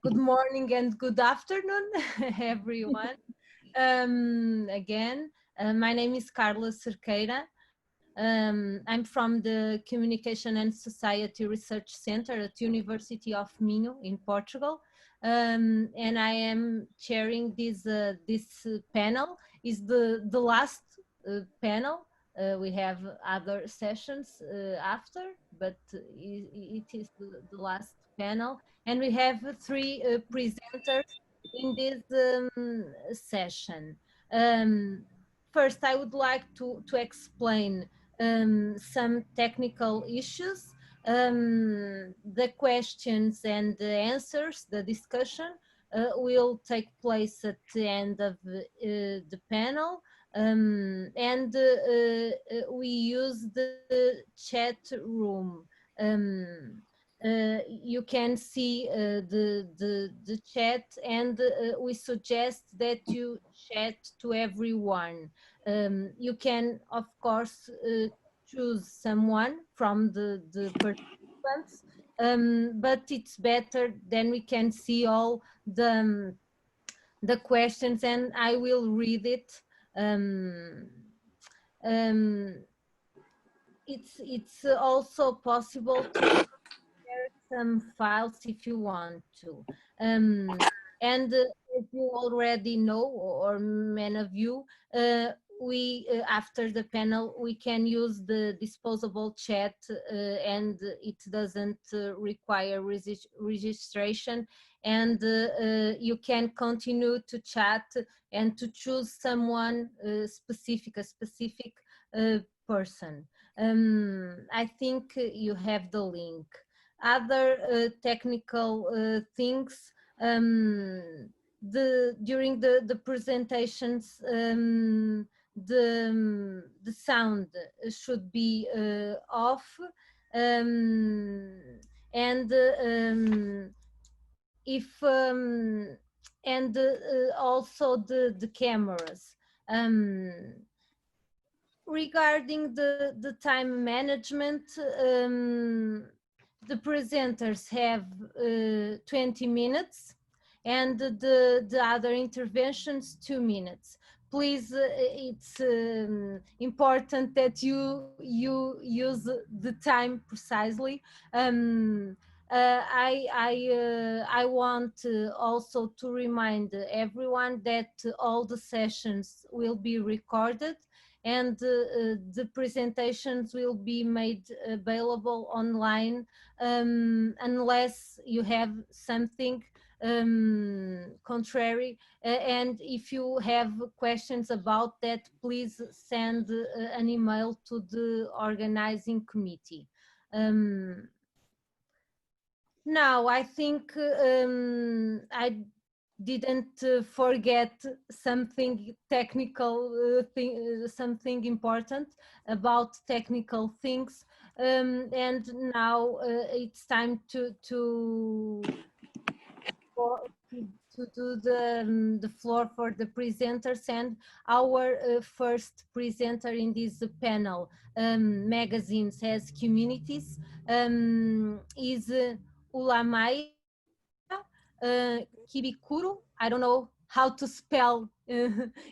Good morning and good afternoon, everyone. Again, my name is Carla Cerqueira. I'm from the Communication and Society Research Center at University of Minho in Portugal, and I am chairing this panel. Is the last panel. We have other sessions after, but it is the last panel, and we have three presenters in this session. Um, First, I would like to explain some technical issues, the questions and the answers, the discussion will take place at the end of the panel. We use the chat room. You can see the chat, and we suggest that you chat to everyone. You can, of course, choose someone from the participants, but it's better then we can see all the questions, and I will read it. Um, um, it's also possible to share some files if you want to. Um, and as you already know, or many of you, we after the panel we can use the disposable chat, and it doesn't require registration, and you can continue to chat and to choose someone specific, a specific person. I think you have the link. Other technical things, during the presentations, the sound should be off, and if and also the cameras. Regarding the time management, the presenters have 20 minutes, and the other interventions 2 minutes. Please, it's important that you use the time precisely. I want also to remind everyone that all the sessions will be recorded, and the presentations will be made available online, unless you have something contrary. And if you have questions about that, please send an email to the organizing committee. Now, I think I didn't forget something technical, something important about technical things. And now it's time to do the floor for the presenters, and our first presenter in this panel, magazines as communities, is Ulamaya Kibikuru. I don't know how to spell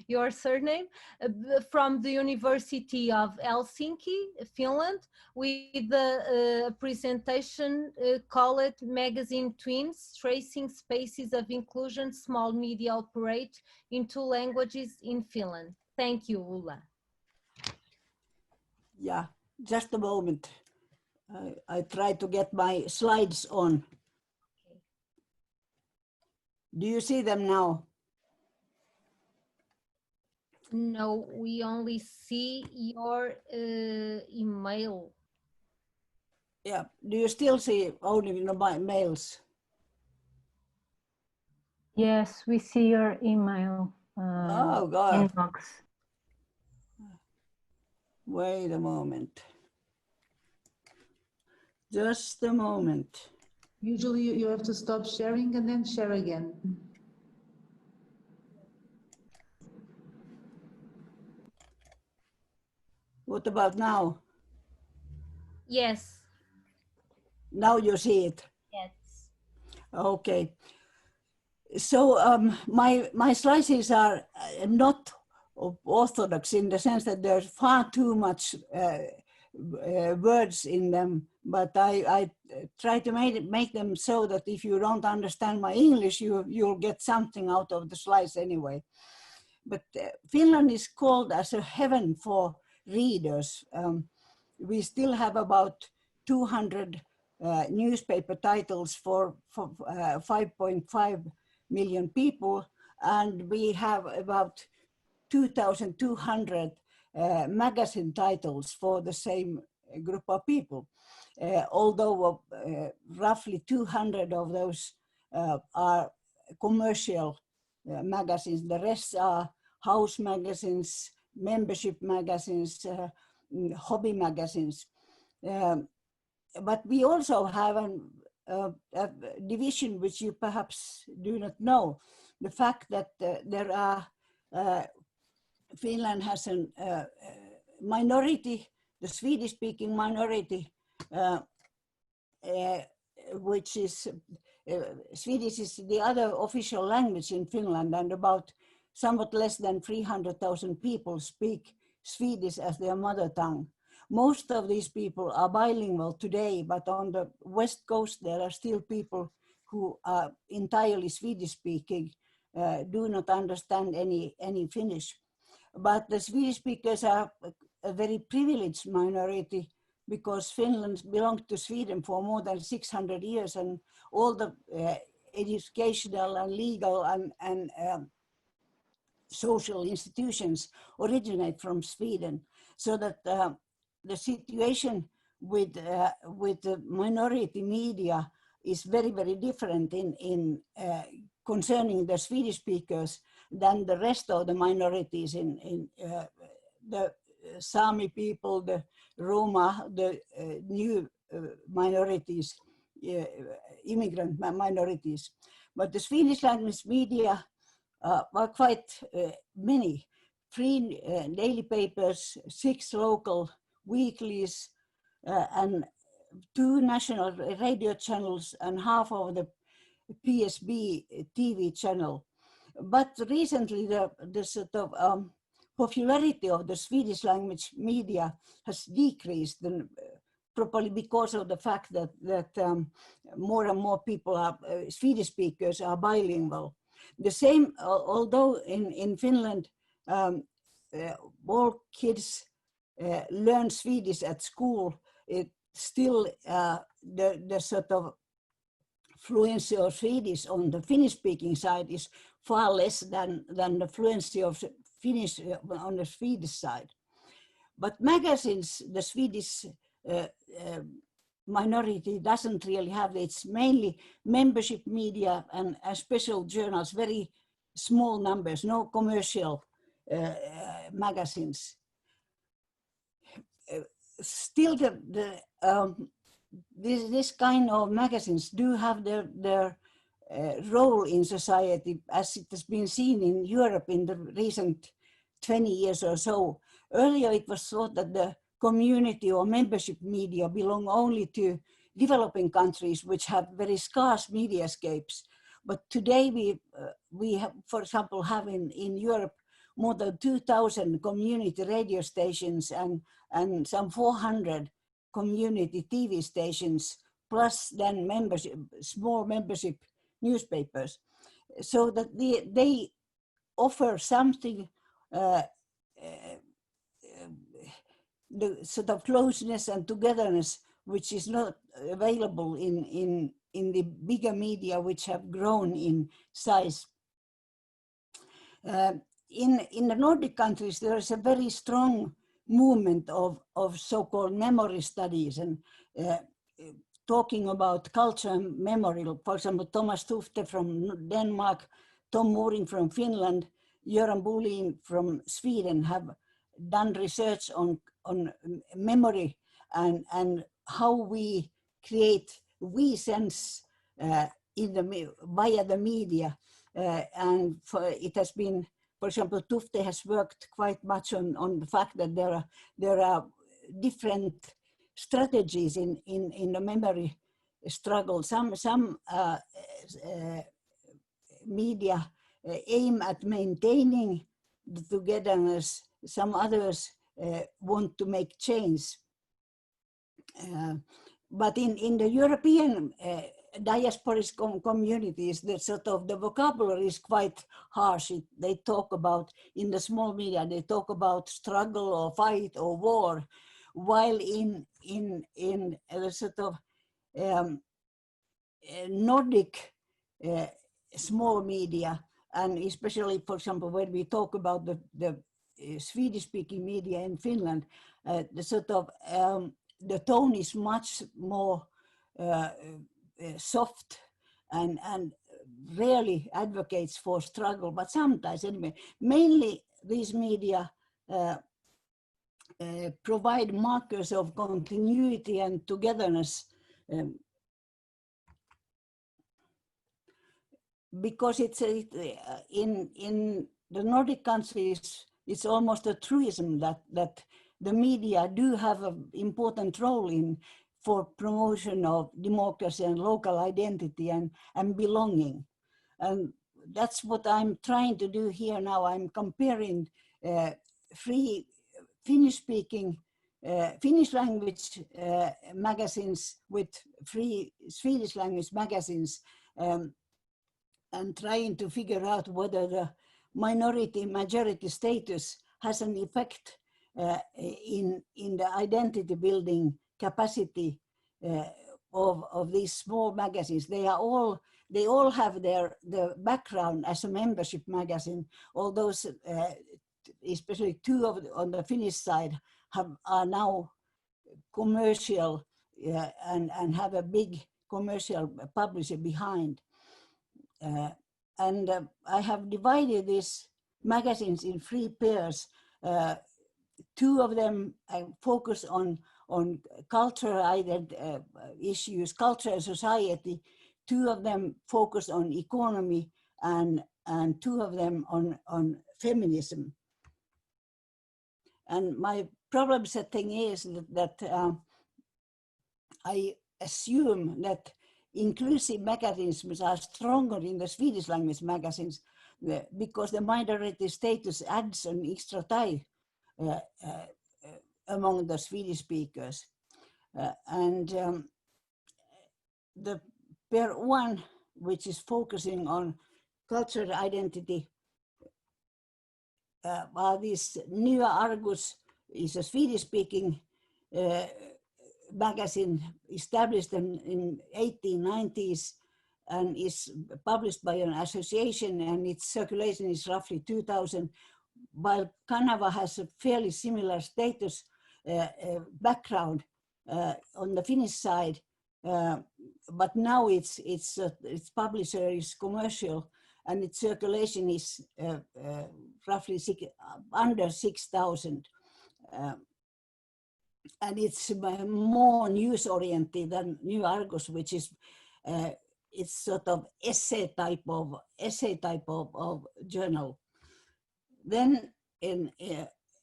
your surname, from the University of Helsinki, Finland, with the presentation called Magazine Twins, Tracing Spaces of Inclusion Small Media Operate in 2 languages in Finland. Thank you, Ula. Yeah, just a moment. I try to get my slides on. Okay. Do you see them now? No, we only see your email. Yeah, do you still see only my mails? Yes, we see your email Oh, God. inbox. Wait a moment. Just a moment. Usually you have to stop sharing and then share again. What about now? Yes. Now you see it? Yes. Okay. So my slices are not orthodox in the sense that there's far too much words in them, but I try to make them so that if you don't understand my English, you'll get something out of the slice anyway. But Finland is called as a heaven for readers. We still have about 200 newspaper titles for 5.5 million people, and we have about 2,200 magazine titles for the same group of people. Although roughly 200 of those are commercial magazines, the rest are house magazines, membership magazines, hobby magazines. But we also have a division which you perhaps do not know. The fact that there are, Finland has a minority, the Swedish-speaking minority, which is, Swedish is the other official language in Finland, and about somewhat less than 300,000 people speak Swedish as their mother tongue. Most of these people are bilingual today, but on the West Coast, there are still people who are entirely Swedish speaking, do not understand any Finnish. But the Swedish speakers are a very privileged minority because Finland belonged to Sweden for more than 600 years, and all the educational and legal and social institutions originate from Sweden. So that the situation with the minority media is very, very different in concerning the Swedish speakers than the rest of the minorities in the Sami people, the Roma, the new minorities, immigrant minorities. But the Swedish language media are quite many. 3 daily papers, 6 local weeklies, and 2 national radio channels, and half of the PSB TV channel. But recently the sort of popularity of the Swedish language media has decreased, and probably because of the fact that more and more people are Swedish speakers are bilingual. The same, although in Finland all kids learn Swedish at school, it still the sort of fluency of Swedish on the Finnish-speaking side is far less than the fluency of Finnish on the Swedish side. But magazines, the Swedish minority doesn't really have. It's mainly membership media and special journals, very small numbers, no commercial magazines. Still, this kind of magazines do have their role in society, as it has been seen in Europe in the recent 20 years or so. Earlier, it was thought that the community or membership media belong only to developing countries which have very scarce mediascapes. But today we have, for example, have in Europe more than 2,000 community radio stations and some 400 community TV stations, plus then membership, small membership newspapers, so that they offer something, the sort of closeness and togetherness which is not available in the bigger media which have grown in size. In the Nordic countries, there is a very strong movement of so-called memory studies and talking about culture and memory. For example, Thomas Tufte from Denmark, Tom Mooring from Finland, Göran Bolin from Sweden have done research on memory and how we create sense via the media. And it has been, for example, Tufte has worked quite much on the fact that there are different strategies in the memory struggle. Some media aim at maintaining the togetherness. Some others want to make change. But in the European diasporic communities, the sort of the vocabulary is quite harsh. They talk about, in the small media, they talk about struggle or fight or war, while in the sort of Nordic small media, and especially, for example, when we talk about the Swedish-speaking media in Finland, the sort of the tone is much more soft and rarely advocates for struggle, but sometimes anyway. Mainly these media provide markers of continuity and togetherness, because it's in the Nordic countries, it's almost a truism that the media do have an important role in for promotion of democracy and local identity and belonging. And that's what I'm trying to do here now. I'm comparing free Finnish-speaking, Finnish language magazines with free Swedish language magazines, and trying to figure out whether the minority-majority status has an effect in the identity building capacity of these small magazines. They all have the background as a membership magazine. All those, especially two on the Finnish side, are now commercial and have a big commercial publisher behind. And I have divided these magazines in 3 pairs. 2 of them focus on cultural issues, culture and society. 2 of them focus on economy, and 2 of them on feminism. And my problem setting is that I assume that inclusive mechanisms are stronger in the Swedish language magazines because the minority status adds an extra tie among the Swedish speakers. The pair 1, which is focusing on cultural identity, while this Nya Argus is a Swedish-speaking magazine established in 1890s and is published by an association, and its circulation is roughly 2,000, while Kanava has a fairly similar status background on the Finnish side, but now its publisher is commercial and its circulation is roughly under 6,000. And it's more news-oriented than Nya Argus, which is it's sort of essay type of journal. Then in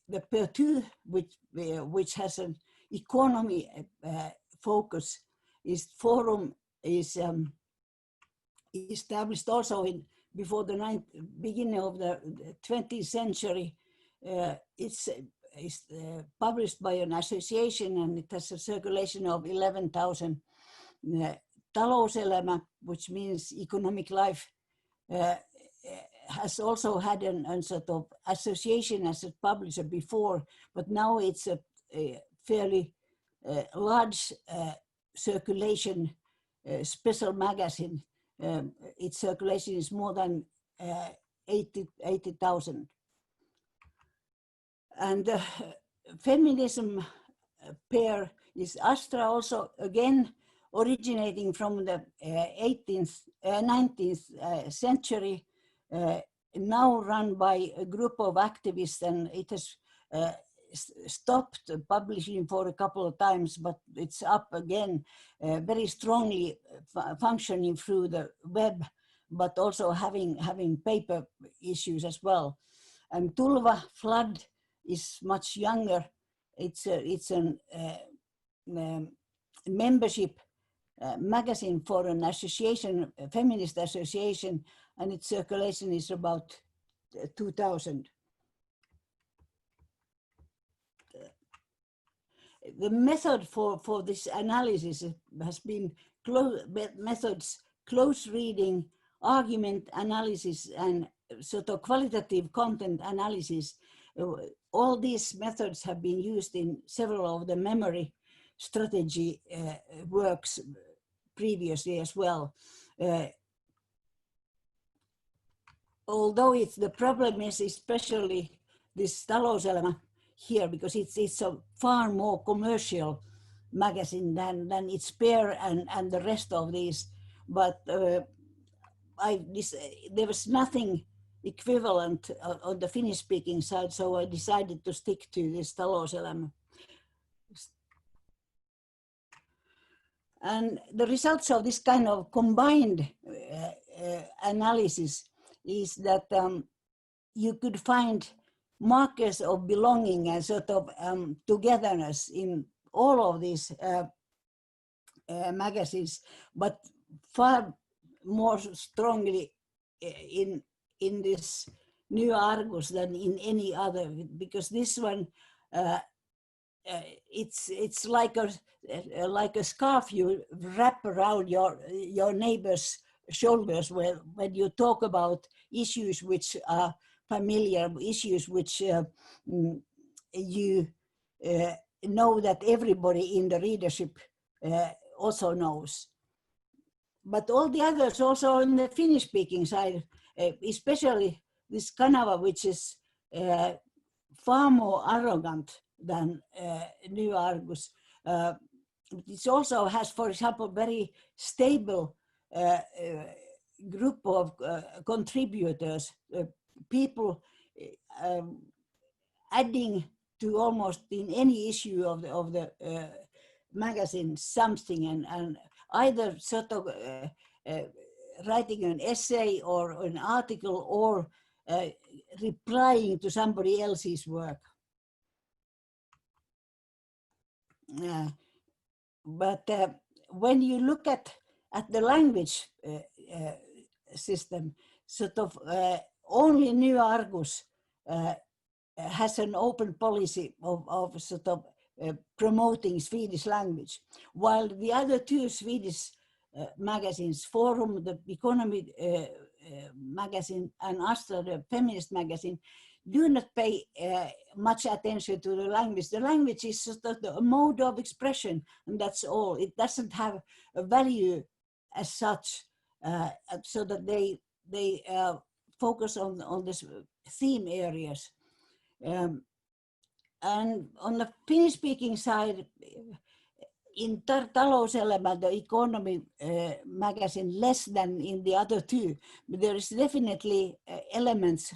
the pair 2, which has an economy focus, is Forum is established also before the beginning of the 20th century. It's published by an association, and it has a circulation of 11,000. Talouselämä, which means economic life, has also had a sort of association as a publisher before, but now it's a fairly large circulation special magazine. Its circulation is more than 80,000. And the feminism pair is Astra, also again originating from the 19th century, now run by a group of activists, and it has stopped publishing for a couple of times, but it's up again, very strongly functioning through the web, but also having paper issues as well. And Tulva Flood is much younger. It's a membership magazine for an association, a feminist association, and its circulation is about 2,000. The method for this analysis has been close reading, argument analysis, and sort of qualitative content analysis. All these methods have been used in several of the memory strategy works previously as well. Although the problem is especially this Talouselämä here, because it's a far more commercial magazine than its peer and the rest of these. But there was nothing equivalent on the Finnish-speaking side, so I decided to stick to this Talouselämä. And the results of this kind of combined analysis is that you could find markers of belonging and sort of togetherness in all of these magazines, but far more strongly in this New Argus than in any other, because this one it's like a scarf you wrap around your neighbor's shoulders when you talk about issues which are familiar, issues which you know that everybody in the readership also knows. But all the others also on the Finnish-speaking side, especially this Kanava, which is far more arrogant than New Argus. It also has, for example, very stable group of contributors, people adding to almost in any issue of the magazine something, and either sort of writing an essay or an article or replying to somebody else's work. But when you look at the language system, sort of only New Argus has an open policy of sort of promoting Swedish language, while the other two Swedish magazines, Forum, the economy magazine, and Astra, the feminist magazine, do not pay much attention to the language. The language is sort of a mode of expression, and that's all. It doesn't have a value as such, so that they focus on this theme areas. And on the Finnish-speaking side, in Talouselämä, the economy magazine, less than in the other two, but there is definitely elements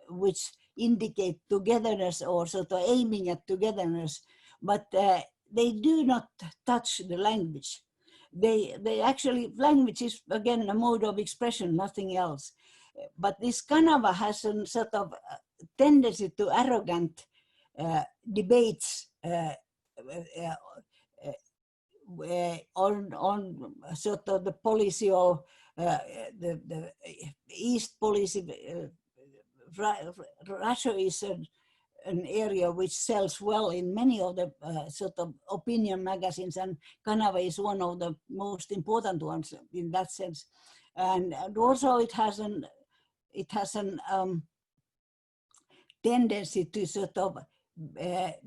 which indicate togetherness or sort of aiming at togetherness, but they do not touch the language. They actually, language is again a mode of expression, nothing else. But this Kanava has a sort of tendency to arrogant debates on sort of the policy of the East policy. Russia is an area which sells well in many of the sort of opinion magazines, and Kanava is one of the most important ones in that sense. And also it has an tendency to sort of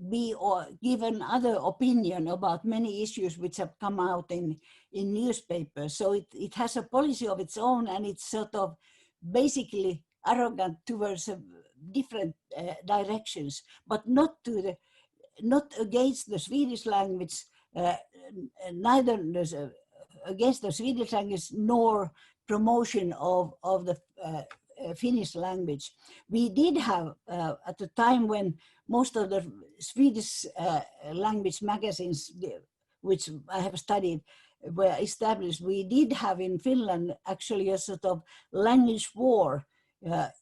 be or give another opinion about many issues which have come out in newspapers. So it has a policy of its own, and it's sort of basically arrogant towards different directions, but not against the Swedish language, neither against the Swedish language nor promotion of the Finnish language. We did have, at the time when most of the Swedish language magazines, which I have studied, were established, we did have in Finland actually a sort of language war,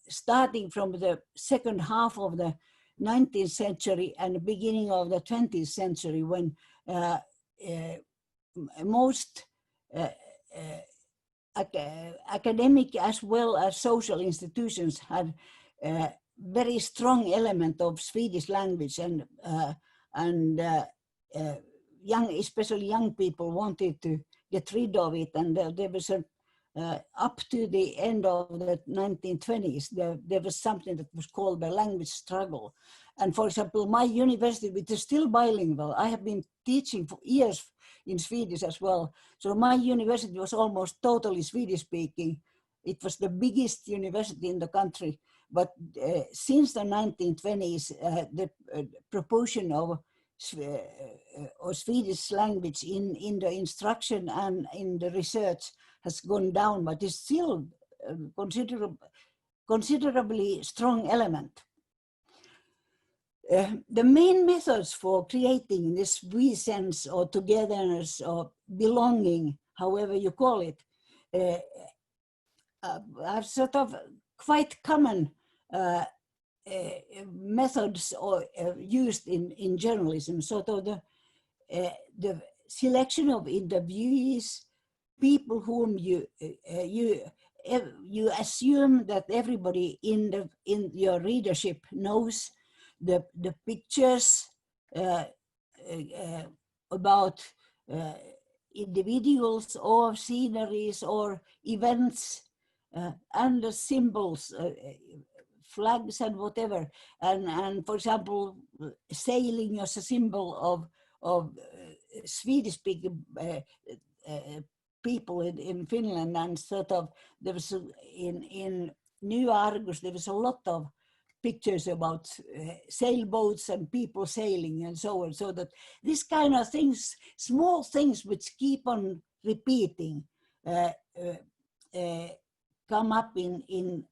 starting from the second half of the 19th century and the beginning of the 20th century, when most academic as well as social institutions had a very strong element of Swedish language, and especially young people wanted to get rid of it, and there was up to the end of the 1920s, there was something that was called the language struggle. And for example, my university, which is still bilingual, I have been teaching for years in Swedish as well. So my university was almost totally Swedish speaking. It was the biggest university in the country. But since the 1920s, the proportion of Swedish language in the instruction and in the research has gone down, but is still considerably strong element. The main methods for creating this we sense or togetherness or belonging, however you call it, are sort of quite common methods or used in journalism. Sort of the selection of interviewees, people whom you assume that everybody in your readership knows, the pictures about individuals or sceneries or events, and the symbols, flags and whatever, and for example, sailing as a symbol of Swedish-speaking people in Finland, and sort of there was in New Argus there was a lot of pictures about sailboats and people sailing and so on, so that this kind of things, small things which keep on repeating, come up in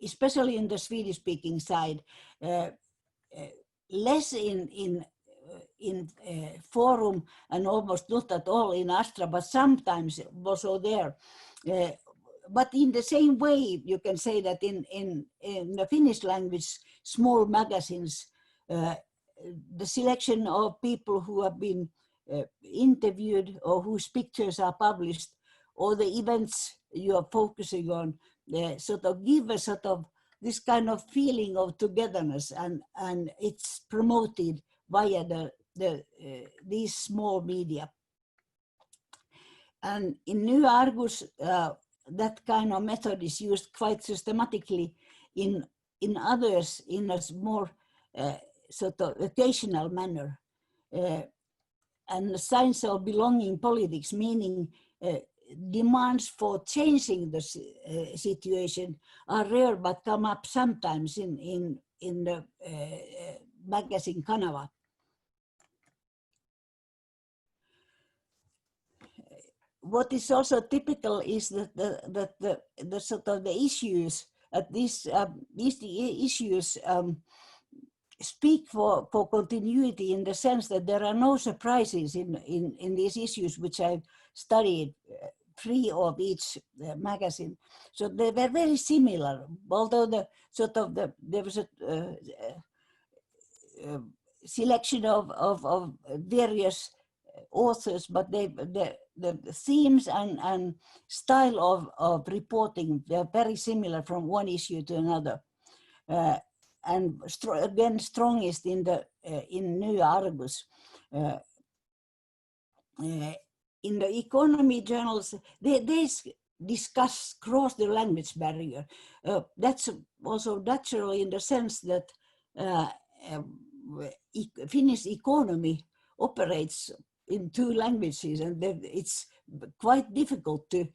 especially in the Swedish-speaking side, less in Forum and almost not at all in Astra, but sometimes also there. But in the same way, you can say that in the Finnish language, small magazines, the selection of people who have been interviewed or whose pictures are published, or the events you are focusing on, sort of give a sort of this kind of feeling of togetherness, and it's promoted via these small media. And in New Argus, that kind of method is used quite systematically in others in a more sort of occasional manner. And the signs of belonging politics, meaning demands for changing the situation, are rare but come up sometimes in the magazine Kanava. What is also typical is that the sort of the issues at these issues speak for continuity, in the sense that there are no surprises in these issues which I've studied, 3 of each magazine. So they were very similar, although there was a selection of various authors, but the themes and style of reporting, they're very similar from one issue to another. And again, strongest in New Argus. In the economy journals, they discuss cross the language barrier. That's also natural in the sense that Finnish economy operates in 2 languages, and it's quite difficult to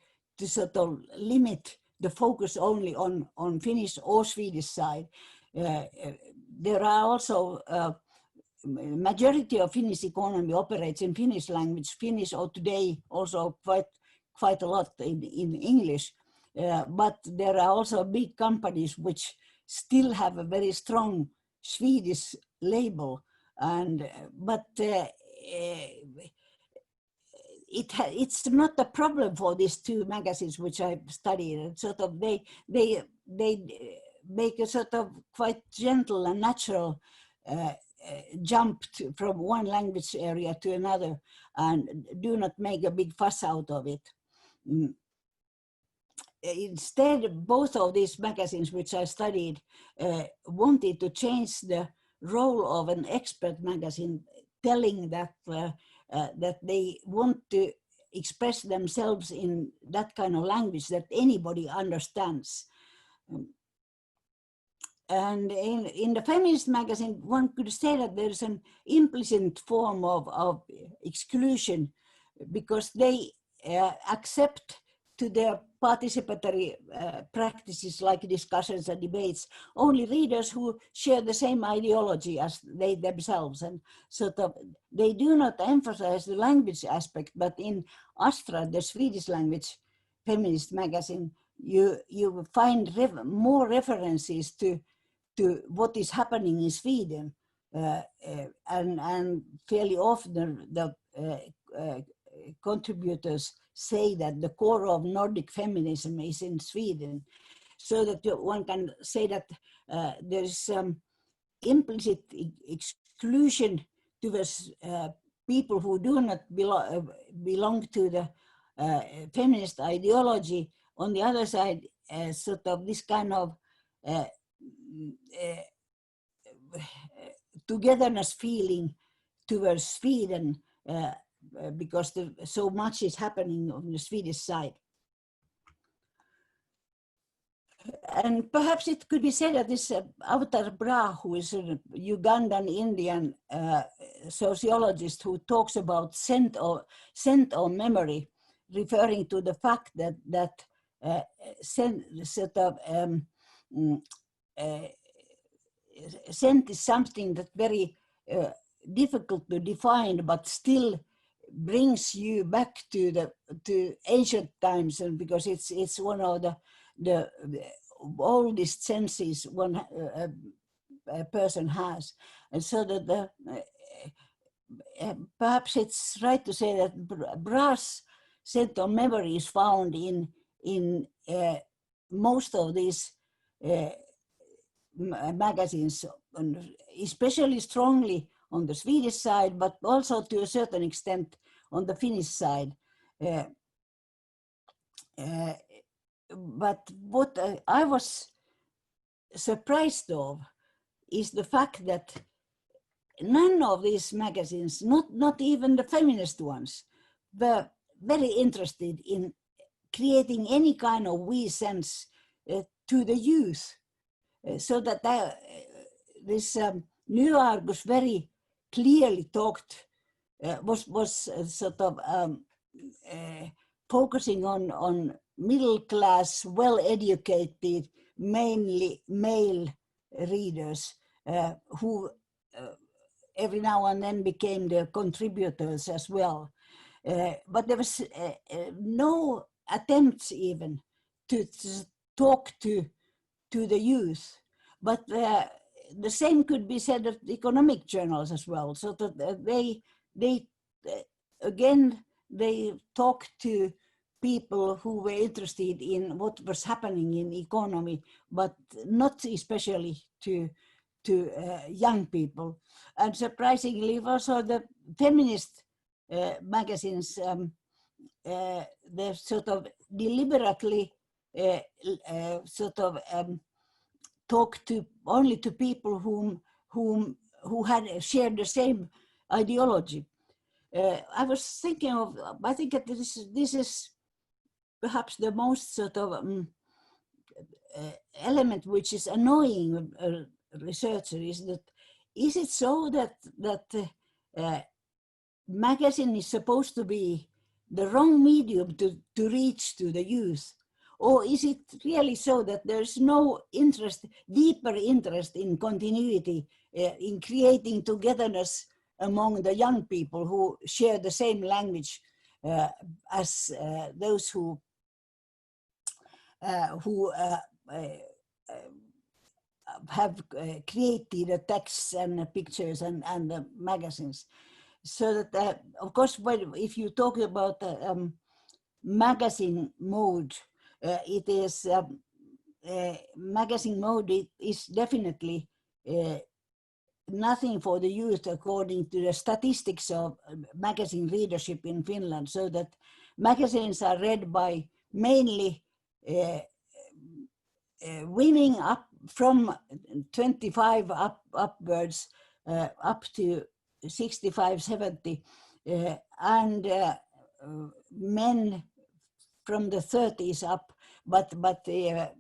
sort of limit the focus only on Finnish or Swedish side. There are also majority of Finnish economy operates in Finnish language. Finnish, or today also quite a lot in English, but there are also big companies which still have a very strong Swedish label, and but it's not a problem for these 2 magazines which I've studied. Sort of they make a sort of quite gentle and natural jump from one language area to another, and do not make a big fuss out of it. instead, both of these magazines which I studied wanted to change the role of an expert magazine, telling that that they want to express themselves in that kind of language that anybody understands. And in the feminist magazine, one could say that there's an implicit form of exclusion, because they accept to their participatory practices like discussions and debates only readers who share the same ideology as they themselves, and sort of they do not emphasize the language aspect. But in Astra, the Swedish language feminist magazine, you find more references to what is happening in Sweden, and fairly often the contributors say that the core of Nordic feminism is in Sweden, so that one can say that there is implicit exclusion towards people who do not belong to the feminist ideology. On the other side, sort of this kind of togetherness feeling towards Sweden, because so much is happening on the Swedish side. And perhaps it could be said that this Avatar Bra, who is a Ugandan Indian sociologist who talks about scent or memory, referring to the fact that scent is something that very difficult to define, but still brings you back to ancient times, and because it's one of the oldest senses one a person has, and so that perhaps it's right to say that Bra's scent of memory is found in most of these magazines, especially strongly on the Swedish side, but also to a certain extent on the Finnish side. But what I was surprised of is the fact that none of these magazines, not even the feminist ones, were very interested in creating any kind of we sense to the youth, so that this New Argus very clearly talked, was sort of focusing on middle class, well-educated, mainly male readers who every now and then became the contributors as well. But there was no attempts even to talk to the youth. But the same could be said of the economic journals as well. So that they again, they talked to people who were interested in what was happening in economy, but not especially to young people. And surprisingly, also the feminist magazines, they sort of deliberately talk to only to people who had shared the same ideology. I was thinking of, I think that this is perhaps the most sort of element which is annoying a researcher, is that, is it so that magazine is supposed to be the wrong medium to reach to the youth? Or is it really so that there's no interest, deeper interest in continuity, in creating togetherness among the young people who share the same language as those who have created the texts and the pictures and the magazines? So that, of course, if you talk about magazine mode, it is magazine mode is definitely nothing for the youth according to the statistics of magazine readership in Finland, so that magazines are read by mainly winning up from 25 upwards, up to 65, 70, and men from the 30s up, but there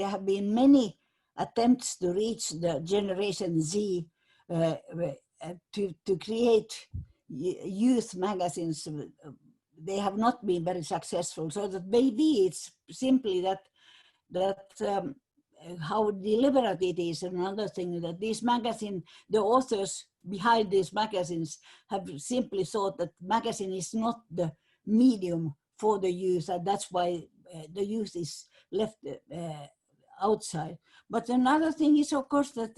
have been many attempts to reach the Generation Z, to create youth magazines. They have not been very successful, so that maybe it's simply that how deliberate it is. Another thing, that these magazines, the authors behind these magazines have simply thought that magazine is not the medium for the youth, and that's why the youth is left outside. But another thing is, of course, that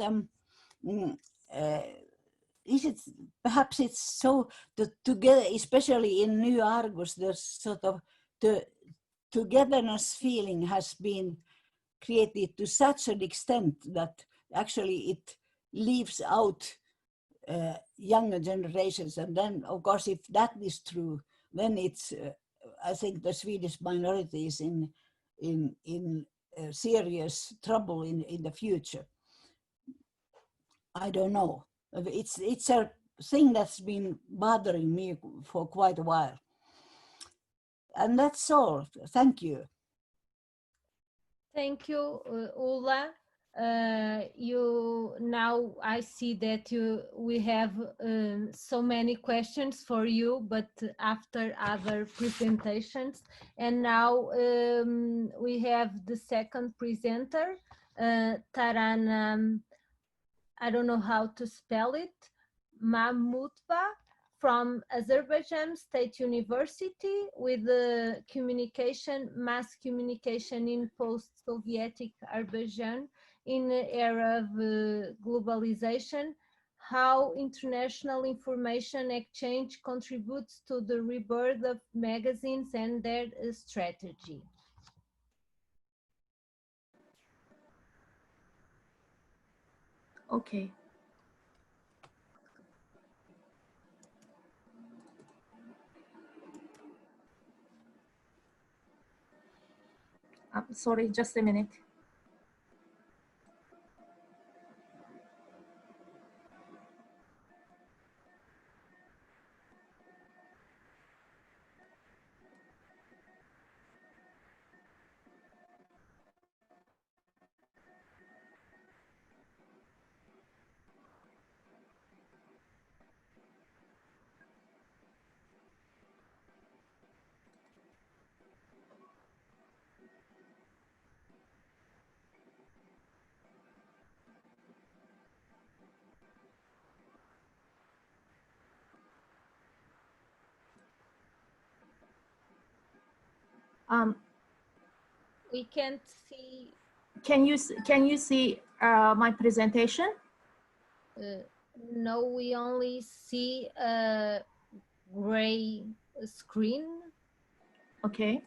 is it perhaps it's so that together, especially in New Argus, the sort of the togetherness feeling has been created to such an extent that actually it leaves out younger generations. And then, of course, if that is true, then it's I think the Swedish minority is in serious trouble in the future. I don't know. It's a thing that's been bothering me for quite a while. And that's all. Thank you. Thank you, Ulla. You now I see that we have so many questions for you, but after other presentations. And now we have the second presenter, Tarana, I don't know how to spell it, Mahmoudova, from Azerbaijan State University, with the mass communication in post-Soviet Azerbaijan in the era of globalization, how international information exchange contributes to the rebirth of magazines and their strategy. Okay. Sorry, just a minute. We can't see. Can you see my presentation? No, we only see a gray screen. Okay.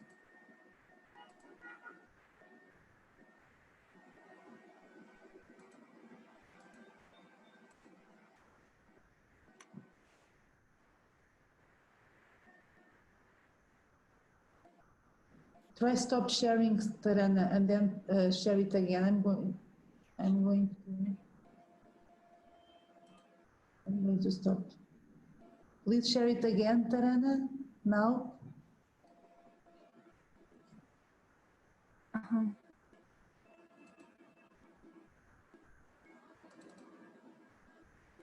Try stop sharing, Tarana, and then share it again. I'm going to stop. Please share it again, Tarana, now.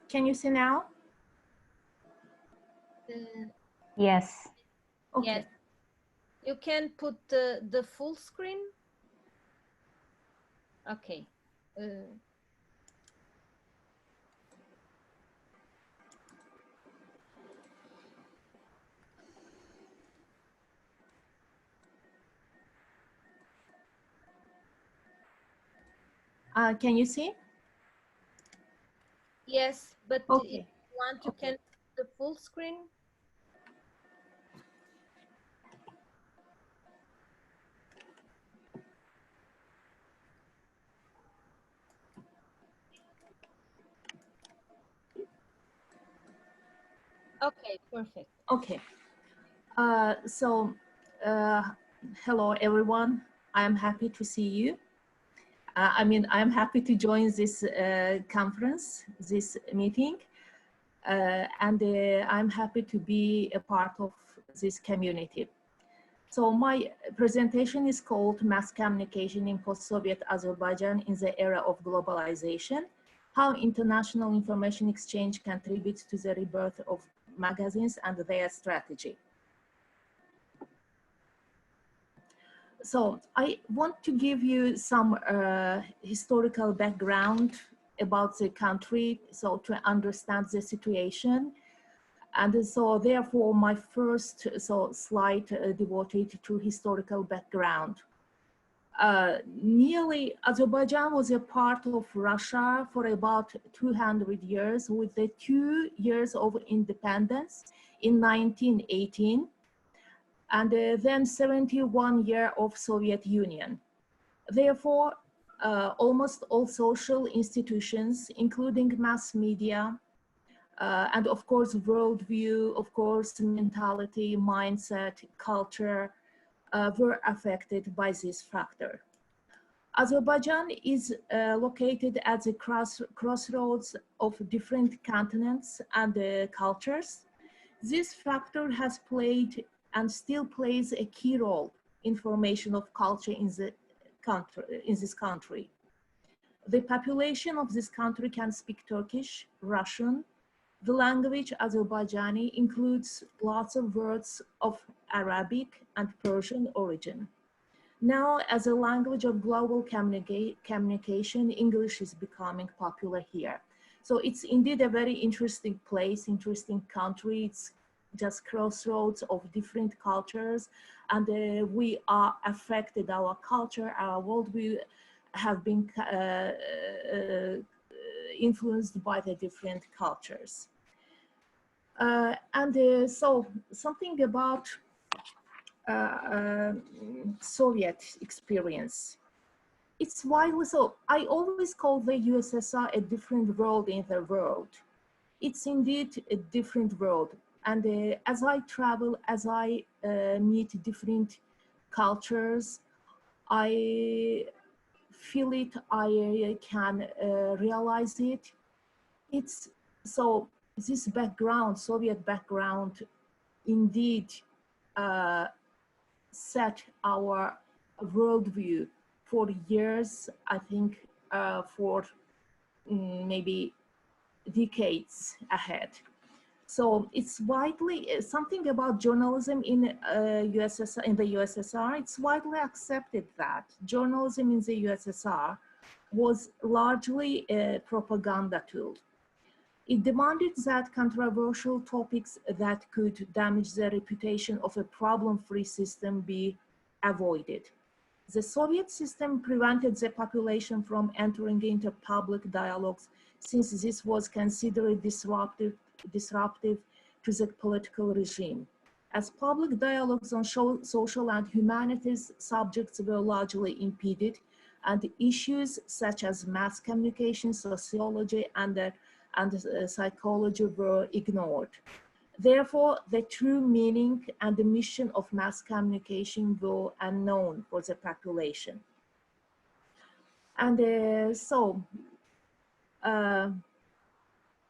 Can you see now? Yes. Okay. Yes. You can put the full screen. Okay. Can you see? Yes, but Okay. if you want, you can put the full screen. Okay, perfect. Okay. hello everyone. I am happy to see you. I'm happy to join this conference, this meeting, and I'm happy to be a part of this community. So my presentation is called Mass Communication in Post-Soviet Azerbaijan in the Era of Globalization, How International Information Exchange Contributes to the Rebirth of Magazines and Their Strategy. So I want to give you some historical background about the country, so to understand the situation. And so therefore my first slide devoted to historical background. Nearly Azerbaijan was a part of Russia for about 200 years, with the 2 years of independence in 1918, and then 71 years of Soviet Union. Therefore, almost all social institutions, including mass media, and of course, worldview, of course, mentality, mindset, culture, were affected by this factor. Azerbaijan is located at the crossroads of different continents and cultures. This factor has played and still plays a key role in formation of culture in this country. The population of this country can speak Turkish, Russian. The language Azerbaijani includes lots of words of Arabic and Persian origin. Now, as a language of global communication, English is becoming popular here. So it's indeed a very interesting place, interesting country. It's just crossroads of different cultures, and we are affected, our culture, our worldview have been influenced by the different cultures. So something about Soviet experience. It's widely so. I always call the USSR a different world in the world. It's indeed a different world. And as I travel, as I meet different cultures, I feel it, I can realize it. It's so this background, Soviet background, indeed set our worldview for years, I think for maybe decades ahead. So it's widely, something about journalism in USSR, in the USSR, it's widely accepted that journalism in the USSR was largely a propaganda tool. It demanded that controversial topics that could damage the reputation of a problem-free system be avoided. The Soviet system prevented the population from entering into public dialogues, since this was considered disruptive to the political regime. As public dialogues on social and humanities subjects were largely impeded, and issues such as mass communication, sociology, and psychology were ignored. Therefore, the true meaning and the mission of mass communication were unknown for the population. And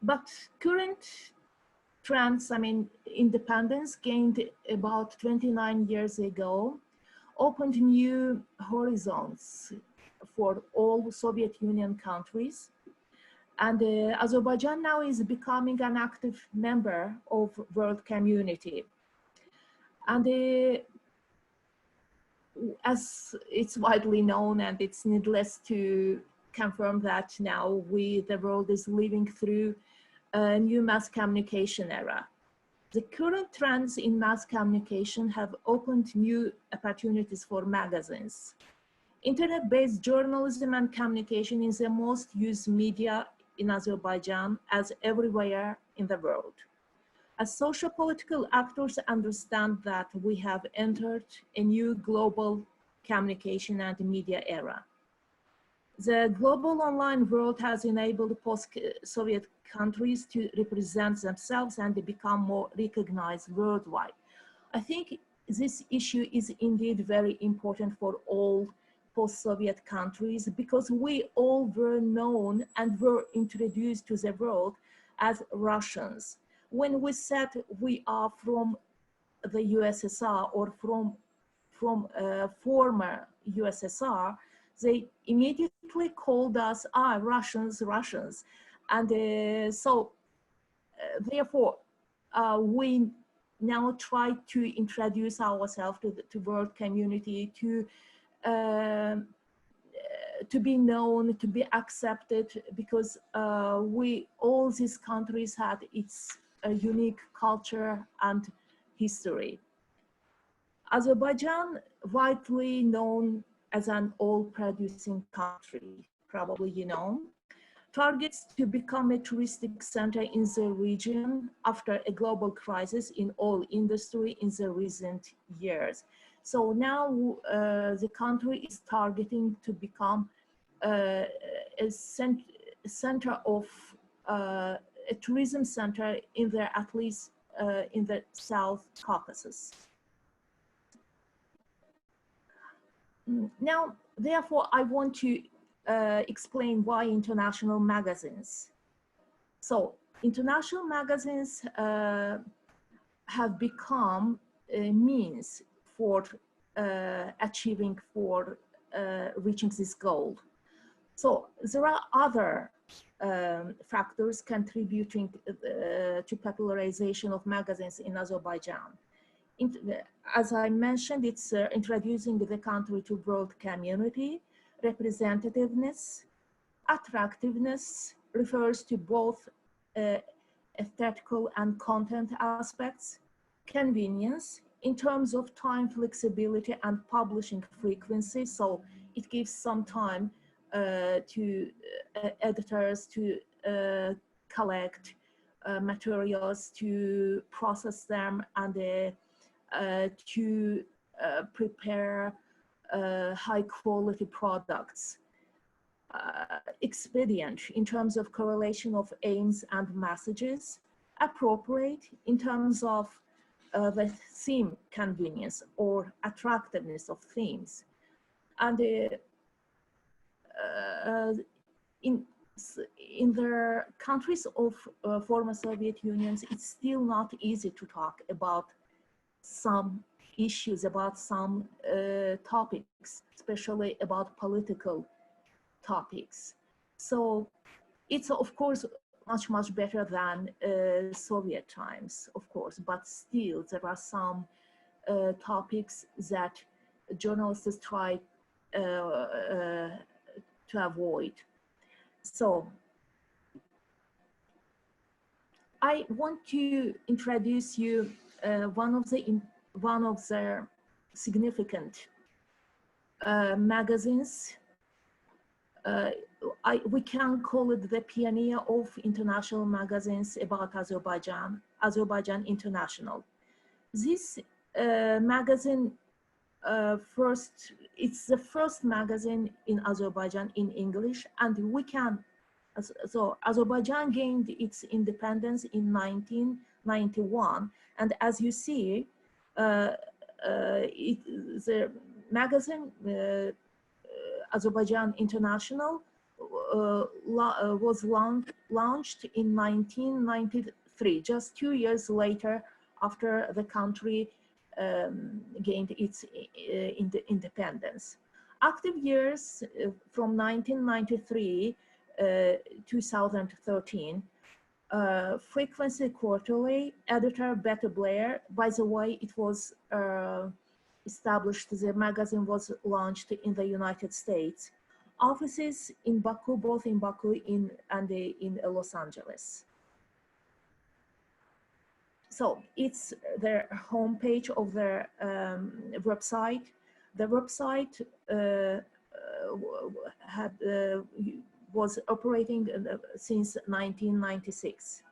but current trends, I mean, independence gained about 29 years ago, opened new horizons for all Soviet Union countries. And Azerbaijan now is becoming an active member of world community. And as it's widely known, and it's needless to confirm that now the world is living through a new mass communication era. The current trends in mass communication have opened new opportunities for magazines. Internet-based journalism and communication is the most used media in Azerbaijan, as everywhere in the world. As socio-political actors understand that we have entered a new global communication and media era. The global online world has enabled post-Soviet countries to represent themselves and become more recognized worldwide. I think this issue is indeed very important for all post-Soviet countries, because we all were known and were introduced to the world as Russians. When we said we are from the USSR or from former USSR, they immediately called us Russians. And therefore, we now try to introduce ourselves to the world community, to be known, to be accepted, because all these countries had its unique culture and history. Azerbaijan, widely known as an oil-producing country, probably you know, targets to become a touristic center in the region after a global crisis in oil industry in the recent years. So now the country is targeting to become a center of a tourism center in the, at least in the South Caucasus. Now, therefore, I want to explain why international magazines. So, international magazines have become a means for reaching this goal. So, there are other factors contributing to popularization of magazines in Azerbaijan. As I mentioned, it's introducing the country to world community. Representativeness, attractiveness refers to both aesthetical and content aspects. Convenience in terms of time flexibility and publishing frequency. So it gives some time to editors to collect materials, to process them, and to prepare high quality products. Expedient in terms of correlation of aims and messages. Appropriate in terms of the theme convenience or attractiveness of themes. And in the countries of former Soviet unions, it's still not easy to talk about some issues, about some topics, especially about political topics. So it's of course much better than Soviet times, of course, but still there are some topics that journalists try to avoid. So I want to introduce you one of the significant magazines. We can call it the pioneer of international magazines about Azerbaijan, Azerbaijan International. This magazine it's the first magazine in Azerbaijan in English, and so Azerbaijan gained its independence in 1991, and as you see, the magazine Azerbaijan International was launched in 1993, just 2 years later after the country gained its independence. Active years from 1993 2013, frequency quarterly, editor Beta Blair. By the way, it was established, the magazine was launched in the United States. Offices in Baku, both in Baku and in Los Angeles. So it's their homepage of their website. The website was operating since 1996.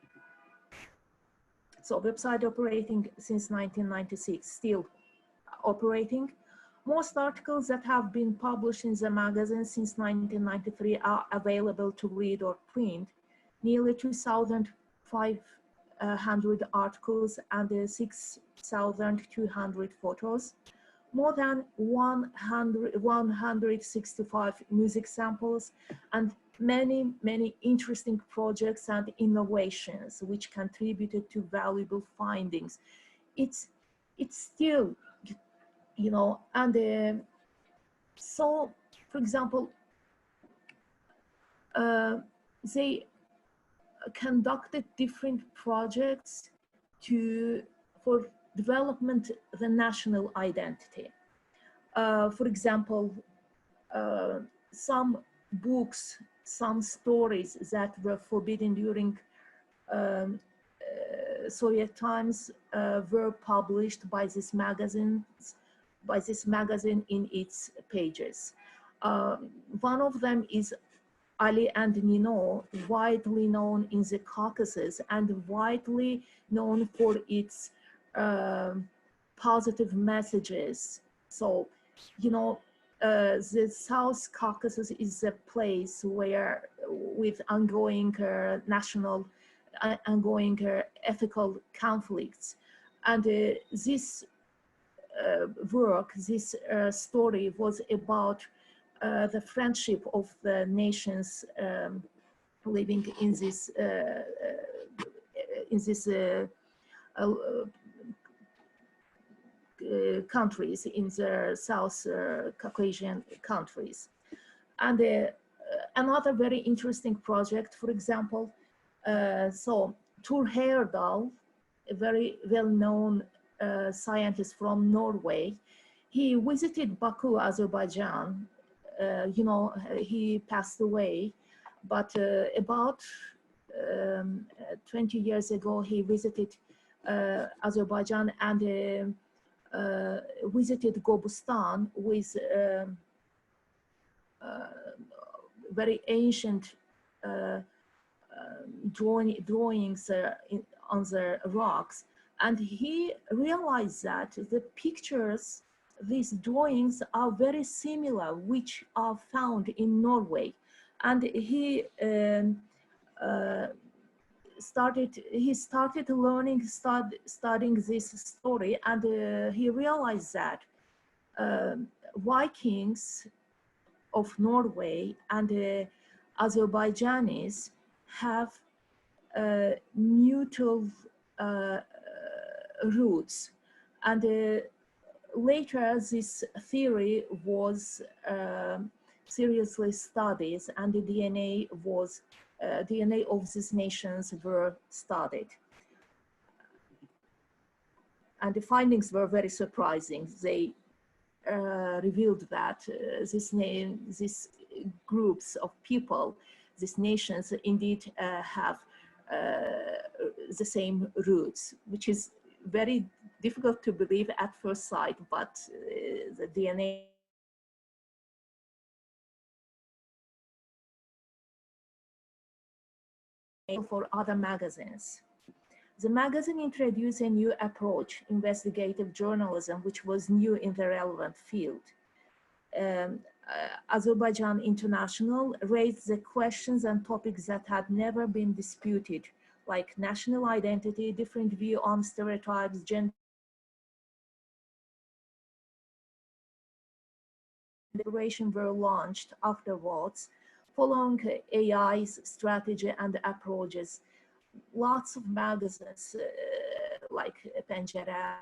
So website operating since 1996, still operating. Most articles that have been published in the magazine since 1993 are available to read or print. Nearly 2,500 100 articles and 6,200 photos, more than 165 music samples, and many, many interesting projects and innovations which contributed to valuable findings. It's still, you know, and so, for example, they conducted different projects for development the national identity. For example, some books, some stories that were forbidden during Soviet times were published by this magazine in its pages. One of them is Ali and Nino, widely known in the Caucasus and widely known for its positive messages. So, you know, the South Caucasus is a place where, with ongoing ongoing ethical conflicts, and this work, this story was about the friendship of the nations living in this countries, in the South Caucasian countries. And another very interesting project, for example, so Thor Heyerdahl, a very well-known scientist from Norway, he visited Baku, Azerbaijan. You know, he passed away, but about 20 years ago, he visited Azerbaijan and visited Gobustan with very ancient drawings on the rocks. And he realized that the pictures, these drawings are very similar, which are found in Norway. And he started learning, studying this story, and he realized that Vikings of Norway and Azerbaijanis have mutual roots. And later this theory was seriously studied, and the DNA of these nations were studied. And the findings were very surprising. They revealed that these groups of people, these nations, indeed have the same roots, which is very difficult to believe at first sight, but the DNA for other magazines. The magazine introduced a new approach, investigative journalism, which was new in the relevant field. Azerbaijan International raised the questions and topics that had never been disputed, like national identity, different view on stereotypes, gender. Deliberations were launched afterwards, following AI's strategy and approaches. Lots of magazines like Pencere,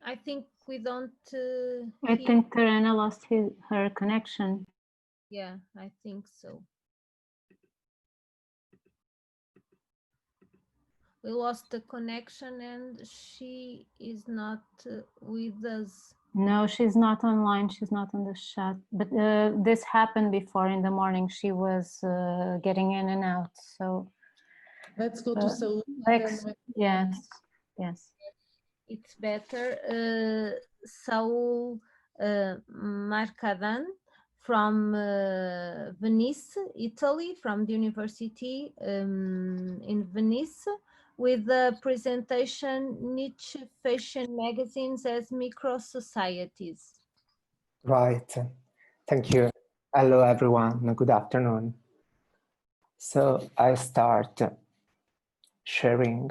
I think we don't I hear. think Terena lost her connection. Yeah, I think so. We lost the connection and she is not with us. No, she's not online. She's not on the chat. But this happened before in the morning. She was getting in and out. So Let's go to Saul. Lex, yes, yes. It's better. Saul Marcadan from Venice, Italy, from the university in Venice, with the presentation Niche Fashion Magazines as Micro Societies. Right. Thank you. Hello, everyone. Good afternoon. So I start sharing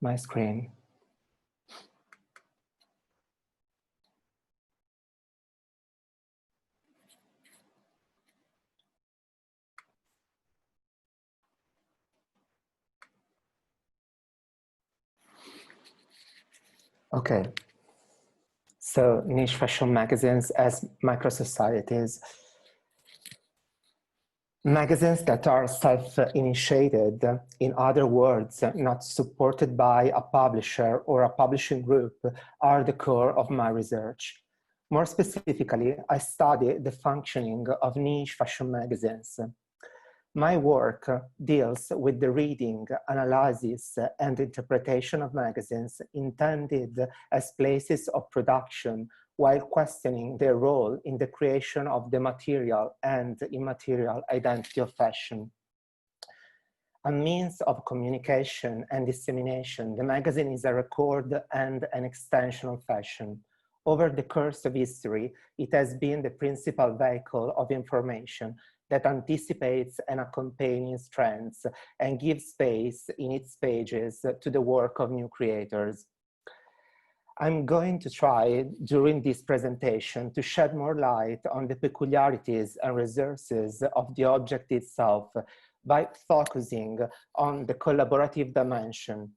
my screen. Okay. So niche fashion magazines as micro-societies. Magazines that are self-initiated, in other words, not supported by a publisher or a publishing group, are the core of my research. More specifically, I study the functioning of niche fashion magazines. My work deals with the reading, analysis, and interpretation of magazines intended as places of production, while questioning their role in the creation of the material and immaterial identity of fashion. A means of communication and dissemination, the magazine is a record and an extension of fashion. Over the course of history, it has been the principal vehicle of information that anticipates and accompanies trends and gives space in its pages to the work of new creators. I'm going to try during this presentation to shed more light on the peculiarities and resources of the object itself by focusing on the collaborative dimension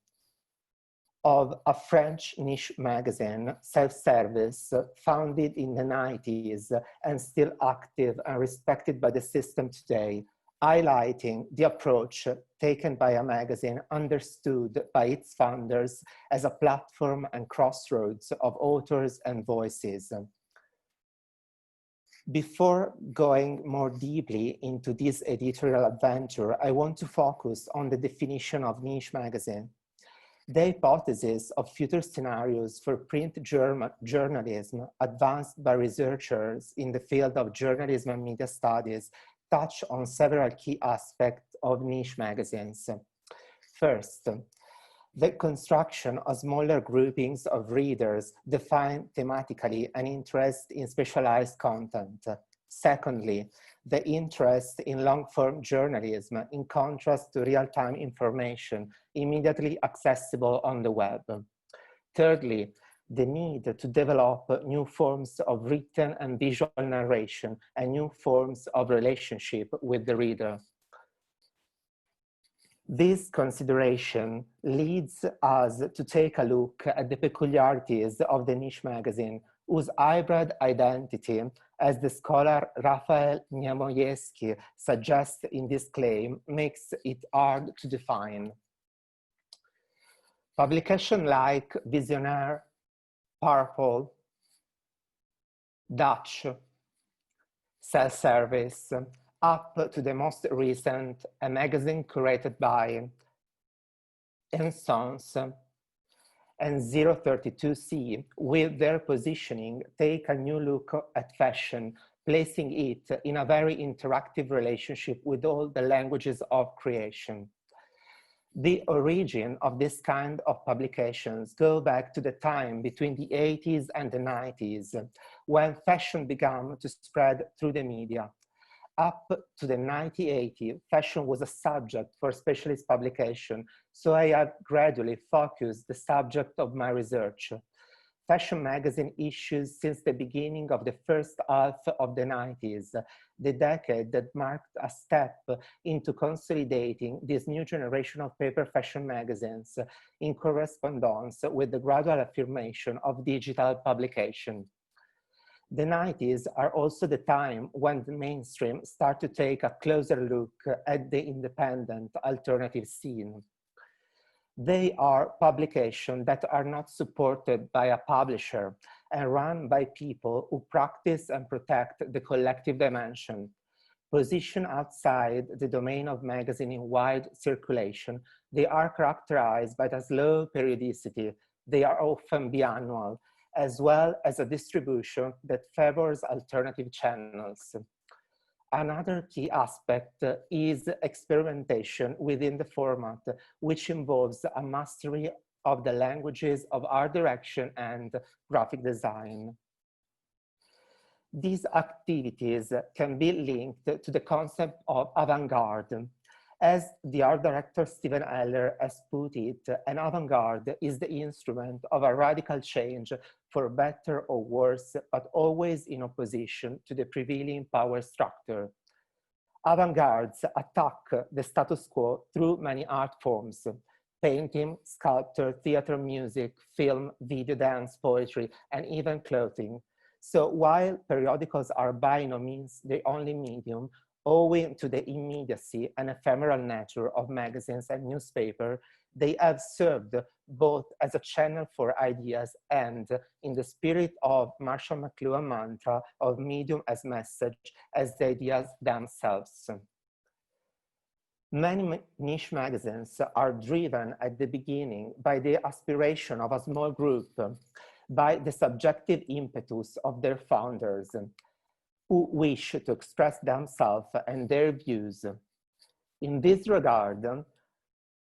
of a French niche magazine, Self-Service, founded in the 90s and still active and respected by the system today, highlighting the approach taken by a magazine understood by its founders as a platform and crossroads of authors and voices. Before going more deeply into this editorial adventure, I want to focus on the definition of niche magazine. The hypothesis of future scenarios for print journalism advanced by researchers in the field of journalism and media studies touch on several key aspects of niche magazines. First, the construction of smaller groupings of readers define thematically an interest in specialized content. Secondly, the interest in long-form journalism in contrast to real-time information immediately accessible on the web. Thirdly, the need to develop new forms of written and visual narration and new forms of relationship with the reader. This consideration leads us to take a look at the peculiarities of the niche magazine, whose hybrid identity, as the scholar Raphael Niemoyevsky suggests in this claim, makes it hard to define. Publications like Visionaire, Purple, Dutch, Self-Service, up to the most recent, a magazine curated by Ensons and 032C, with their positioning, take a new look at fashion, placing it in a very interactive relationship with all the languages of creation. The origin of this kind of publications go back to the time between the 80s and the 90s, when fashion began to spread through the media. Up to the 1980s, fashion was a subject for specialist publication, so I have gradually focused the subject of my research. Fashion magazine issues since the beginning of the first half of the 90s, the decade that marked a step into consolidating this new generation of paper fashion magazines in correspondence with the gradual affirmation of digital publication. The 90s are also the time when the mainstream started to take a closer look at the independent alternative scene. They are publications that are not supported by a publisher and run by people who practice and protect the collective dimension. Positioned outside the domain of magazine in wide circulation, they are characterized by a slow periodicity. They are often biannual, as well as a distribution that favors alternative channels. Another key aspect is experimentation within the format, which involves a mastery of the languages of art direction and graphic design. These activities can be linked to the concept of avant-garde. As the art director Steven Eller has put it, an avant-garde is the instrument of a radical change for better or worse, but always in opposition to the prevailing power structure. Avant-gardes attack the status quo through many art forms: painting, sculpture, theater, music, film, video, dance, poetry, and even clothing. So while periodicals are by no means the only medium, owing to the immediacy and ephemeral nature of magazines and newspapers, they have served both as a channel for ideas and, in the spirit of Marshall McLuhan's mantra of medium as message, as the ideas themselves. Many niche magazines are driven at the beginning by the aspiration of a small group, by the subjective impetus of their founders, who wish to express themselves and their views. In this regard,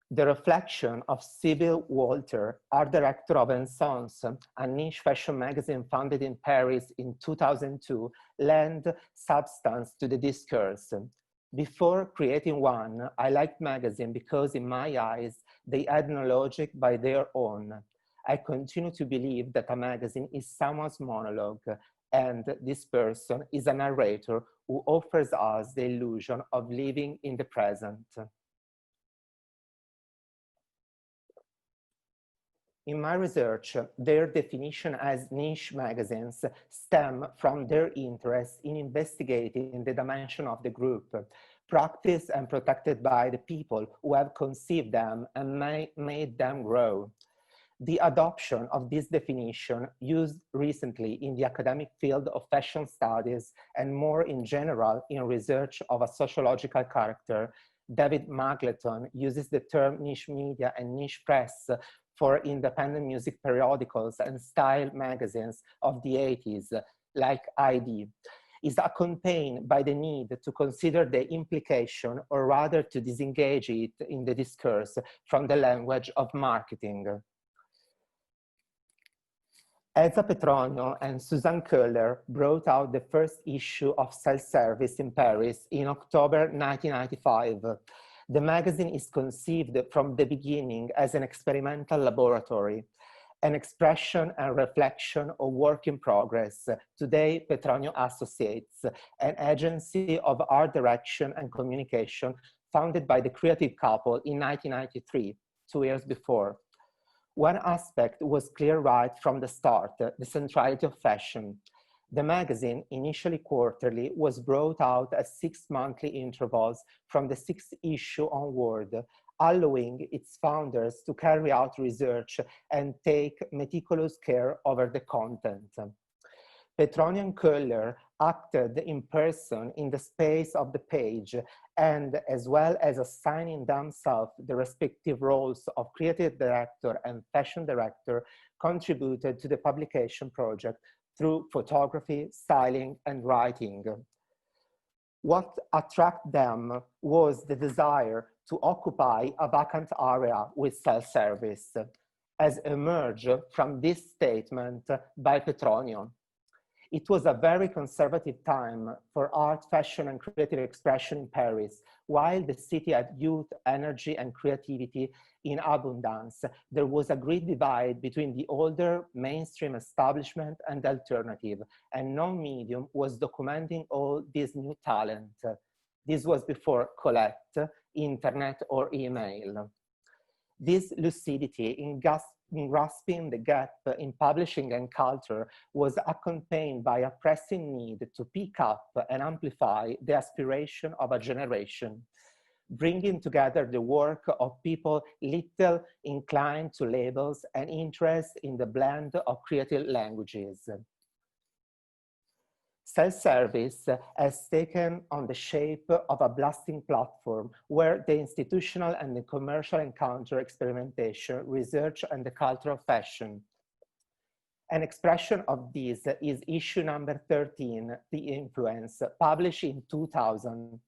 the reflection of Sybil Walter, art director of Ensonce, a niche fashion magazine founded in Paris in 2002, lent substance to the discourse. Before creating one, I liked magazine because in my eyes, they had no logic by their own. I continue to believe that a magazine is someone's monologue, and this person is a narrator who offers us the illusion of living in the present. In my research, their definition as niche magazines stem from their interest in investigating the dimension of the group, practiced and protected by the people who have conceived them and made them grow. The adoption of this definition, used recently in the academic field of fashion studies and more in general in research of a sociological character, David Magleton uses the term niche media and niche press for independent music periodicals and style magazines of the 80s, like ID, is accompanied by the need to consider the implication, or rather to disengage it in the discourse from the language of marketing. Elsa Petronio and Suzanne Köhler brought out the first issue of Self-Service in Paris in October 1995. The magazine is conceived from the beginning as an experimental laboratory, an expression and reflection of work in progress. Today, Petronio Associates, an agency of art direction and communication founded by the creative couple in 1993, 2 years before. One aspect was clear right from the start, the centrality of fashion. The magazine, initially quarterly, was brought out at 6 monthly intervals from the 6th issue onward, allowing its founders to carry out research and take meticulous care over the content. Petronio and Köhler acted in person in the space of the page, and as well as assigning themselves the respective roles of creative director and fashion director, contributed to the publication project through photography, styling, and writing. What attracted them was the desire to occupy a vacant area with self-service, as emerged from this statement by Petronio. It was a very conservative time for art, fashion, and creative expression in Paris. While the city had youth, energy, and creativity in abundance, there was a great divide between the older mainstream establishment and the alternative, and no medium was documenting all this new talent. This was before Colette, internet, or email. This lucidity in grasping the gap in publishing and culture was accompanied by a pressing need to pick up and amplify the aspiration of a generation, bringing together the work of people little inclined to labels and interest in the blend of creative languages. Self-service has taken on the shape of a blasting platform where the institutional and the commercial encounter experimentation, research, and the culture of fashion. An expression of this is issue number 13, The Influence, published in 2000,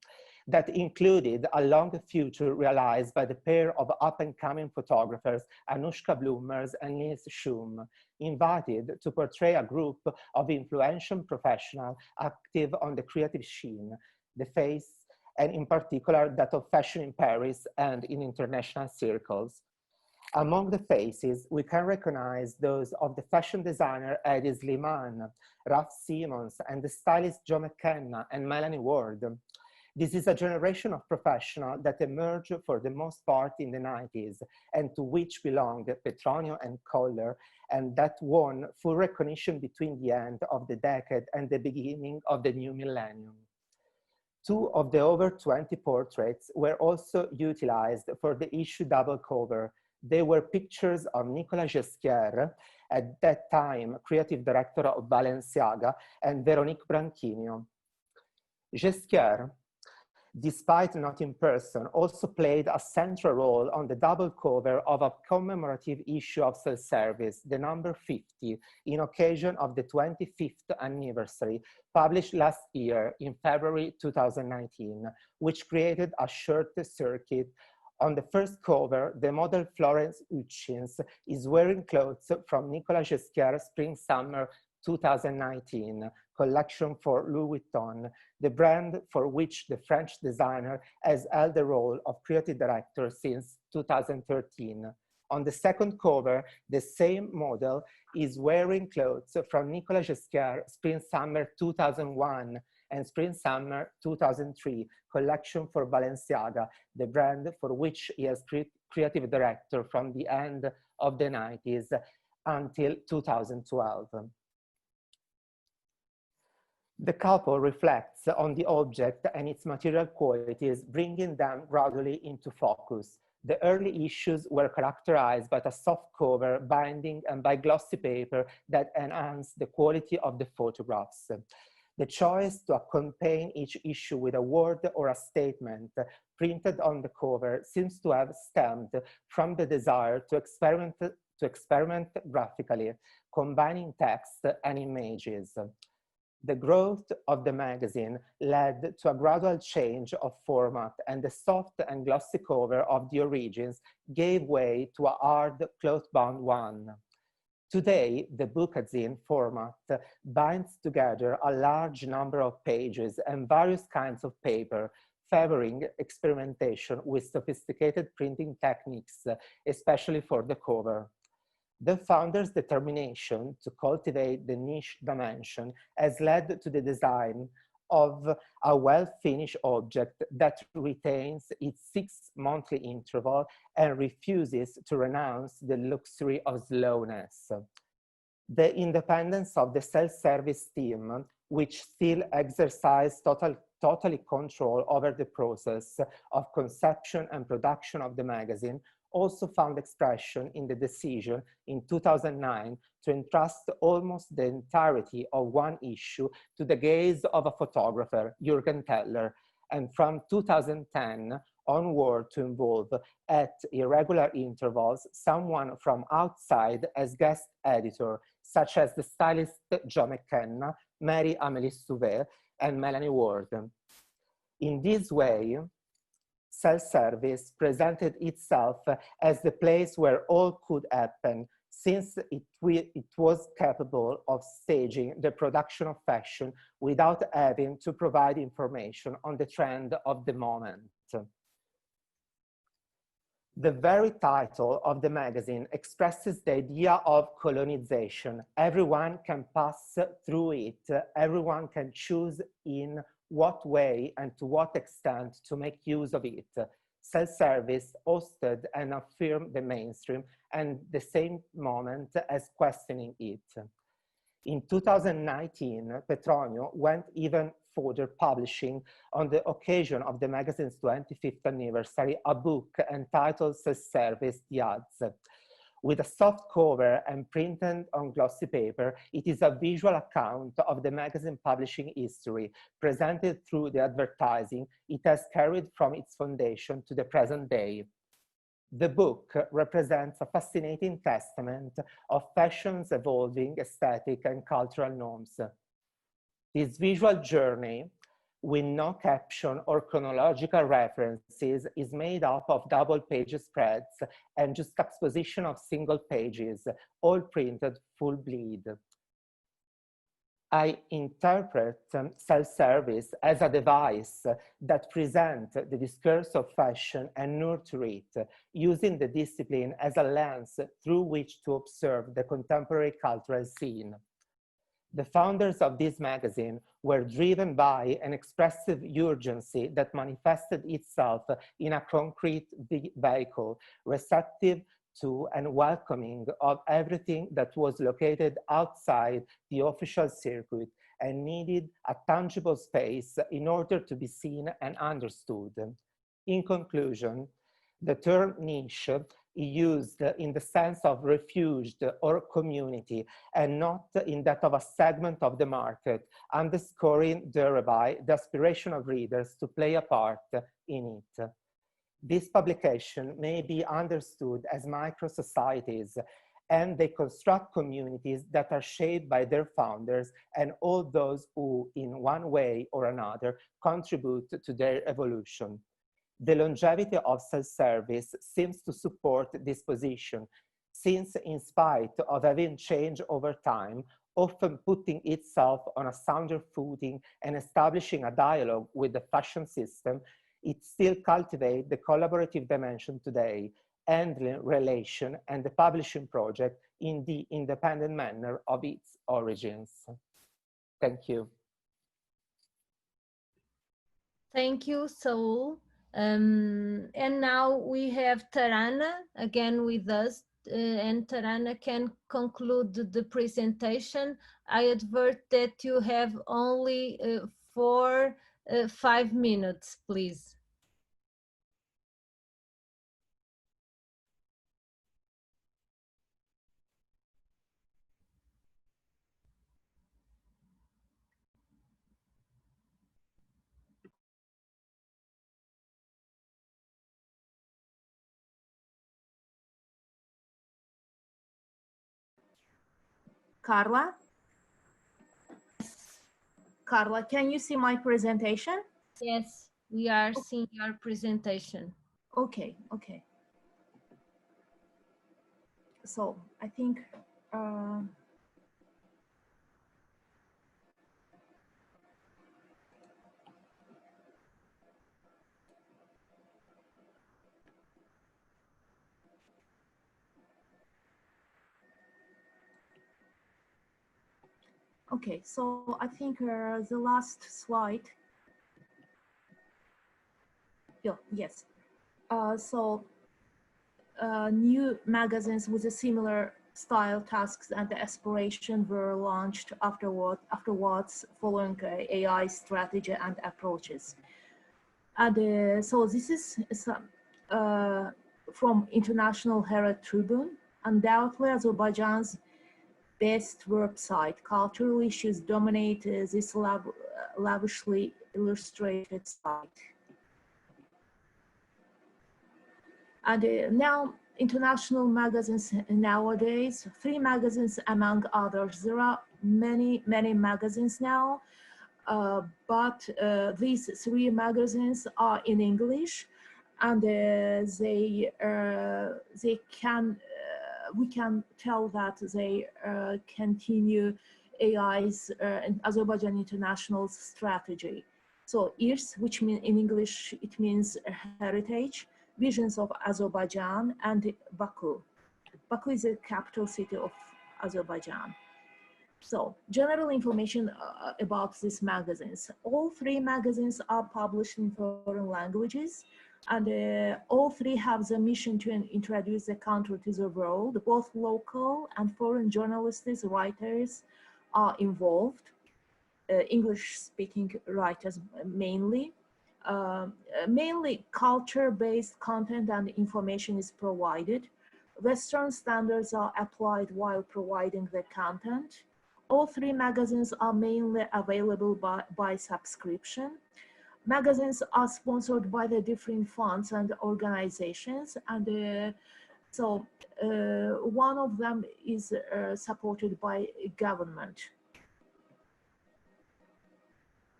that included a long future realized by the pair of up-and-coming photographers, Anushka Bloomers and Nils Schum, invited to portray a group of influential professionals active on the creative scene, the face, and in particular that of fashion in Paris and in international circles. Among the faces, we can recognize those of the fashion designer Hedi Slimane, Raf Simons, and the stylist Joe McKenna and Melanie Ward. This is a generation of professionals that emerged for the most part in the 90s and to which belonged Petronio and Kohler, and that won full recognition between the end of the decade and the beginning of the new millennium. 2 of the over 20 portraits were also utilized for the issue double cover. They were pictures of Nicolas Ghesquière, at that time creative director of Balenciaga, and Véronique Branchigno. Ghesquière, despite not in person, also played a central role on the double cover of a commemorative issue of Self-Service, the number 50, in occasion of the 25th anniversary, published last year in February 2019, which created a short circuit. On the first cover, the model Florence Hutchins is wearing clothes from Nicolas Ghesquière Spring-Summer 2019 collection for Louis Vuitton, the brand for which the French designer has held the role of creative director since 2013. On the second cover, the same model is wearing clothes from Nicolas Ghesquière Spring-Summer 2001 and Spring-Summer 2003 collection for Balenciaga, the brand for which he is creative director from the end of the 90s until 2012. The couple reflects on the object and its material qualities, bringing them gradually into focus. The early issues were characterized by a soft cover, binding, and by glossy paper that enhanced the quality of the photographs. The choice to accompany each issue with a word or a statement printed on the cover seems to have stemmed from the desire to experiment graphically, combining text and images. The growth of the magazine led to a gradual change of format, and the soft and glossy cover of the origins gave way to a hard cloth-bound one. Today, the bookazine format binds together a large number of pages and various kinds of paper, favoring experimentation with sophisticated printing techniques, especially for the cover. The founder's determination to cultivate the niche dimension has led to the design of a well-finished object that retains its 6-monthly interval and refuses to renounce the luxury of slowness. The independence of the self-service team, which still exercised totally control over the process of conception and production of the magazine, also found expression in the decision in 2009 to entrust almost the entirety of one issue to the gaze of a photographer, Jürgen Teller, and from 2010 onward to involve at irregular intervals someone from outside as guest editor, such as the stylist Joe McKenna, Mary Amélie Souvet, and Melanie Ward. In this way, self-service presented itself as the place where all could happen, since it was capable of staging the production of fashion without having to provide information on the trend of the moment. The very title of the magazine expresses the idea of colonization. Everyone can pass through it, everyone can choose in what way and to what extent to make use of it. Self-service hosted and affirmed the mainstream and the same moment as questioning it. In 2019, Petronio went even further, publishing on the occasion of the magazine's 25th anniversary a book entitled Self-Service, The Ads, With a soft cover and printed on glossy paper, it is a visual account of the magazine publishing history, presented through the advertising it has carried from its foundation to the present day. The book represents a fascinating testament of fashion's evolving aesthetic and cultural norms. This visual journey, with no caption or chronological references, is made up of double-page spreads and juxtaposition of single pages, all printed full bleed. I interpret self-service as a device that presents the discourse of fashion and nurture it, using the discipline as a lens through which to observe the contemporary cultural scene. The founders of this magazine were driven by an expressive urgency that manifested itself in a concrete vehicle, receptive to and welcoming of everything that was located outside the official circuit and needed a tangible space in order to be seen and understood. In conclusion, the term niche is used in the sense of refuge or community and not in that of a segment of the market, underscoring thereby the aspiration of readers to play a part in it. This publication may be understood as micro-societies, and they construct communities that are shaped by their founders and all those who, in one way or another, contribute to their evolution. The longevity of self-service seems to support this position, since in spite of having changed over time, often putting itself on a sounder footing and establishing a dialogue with the fashion system, it still cultivates the collaborative dimension today, handling relation and the publishing project in the independent manner of its origins. Thank you. Thank you, Saul. And now we have Tarana again with us, and Tarana can conclude the presentation. I advert that you have only 5 minutes, please. Carla? Carla, can you see my presentation? Yes, we are seeing your presentation. Okay, okay. So I think okay, so I think the last slide. Yeah, yes. New magazines with a similar style, tasks, and aspiration were launched afterwards following AI strategy and approaches. And so this is from International Herald Tribune, undoubtedly Azerbaijan's best website. Cultural issues dominate this lavishly illustrated site. And now, international magazines nowadays, 3 magazines among others. There are many magazines now, but these 3 magazines are in English, and we can tell that they continue AI's and Azerbaijan International strategy. So IRS, which means in English it means heritage, Visions of Azerbaijan, and Baku. Baku is the capital city of Azerbaijan. So general information about these magazines. All 3 magazines are published in foreign languages, and all 3 have the mission to introduce the country to the world. Both local and foreign journalists, writers are involved, English-speaking writers mainly. Mainly culture-based content and information is provided. Western standards are applied while providing the content. All three magazines are mainly available by subscription. Magazines are sponsored by the different funds and organizations, and one of them is supported by government.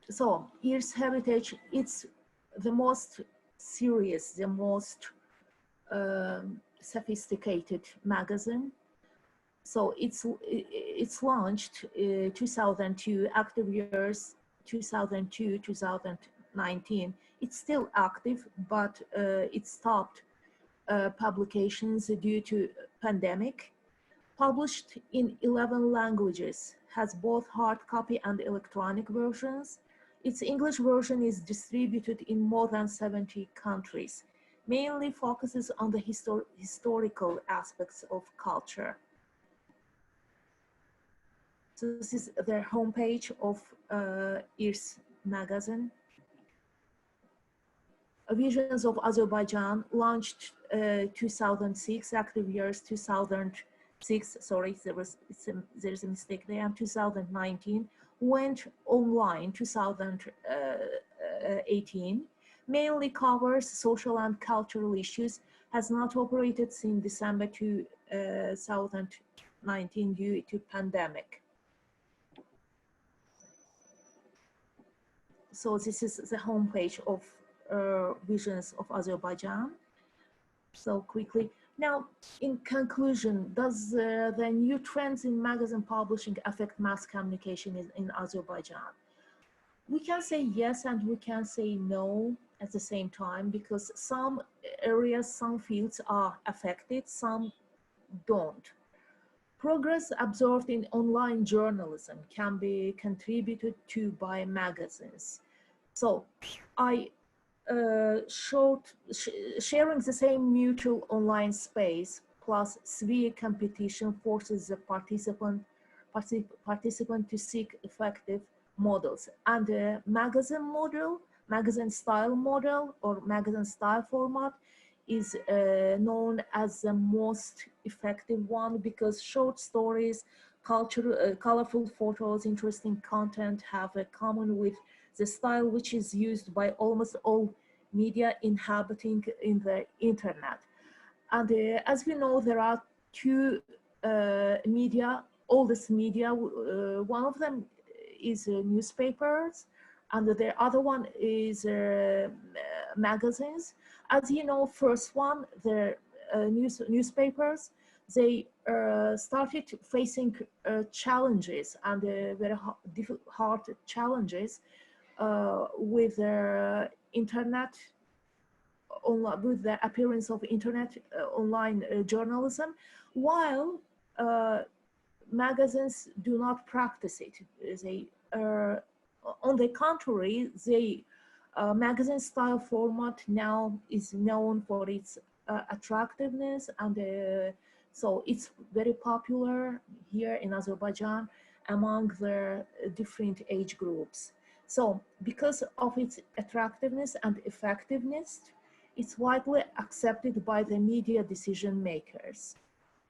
So IRS Heritage, it's the most serious, the most sophisticated magazine. So it's launched 2002, active years 2002, 2019. It's still active, but it stopped publications due to pandemic. Published in 11 languages, has both hard copy and electronic versions. Its English version is distributed in more than 70 countries, mainly focuses on the historical aspects of culture. So this is their homepage of IRS magazine. Visions of Azerbaijan, launched 2006, active years 2006, sorry, there's a mistake there, and 2019, went online 2018, mainly covers social and cultural issues, has not operated since December 2019 due to pandemic. So this is the homepage of Visions of Azerbaijan. So quickly, now in conclusion, does the new trends in magazine publishing affect mass communication in Azerbaijan? We can say yes and we can say no at the same time, because some areas, some fields are affected, some don't. Progress observed in online journalism can be contributed to by magazines. So I sharing the same mutual online space plus severe competition forces the participant to seek effective models. And the magazine style model or magazine style format is known as the most effective one, because short stories, colorful photos, interesting content have a common with the style which is used by almost all media inhabiting in the internet. And as we know, there are two media, oldest media. One of them is newspapers, and the other one is magazines. As you know, first one, the newspapers, they started facing challenges, and very hard challenges with internet, with the appearance of internet online journalism, while magazines do not practice it. They, on the contrary, magazine style format now is known for its attractiveness, and so it's very popular here in Azerbaijan among the different age groups. So because of its attractiveness and effectiveness, it's widely accepted by the media decision makers.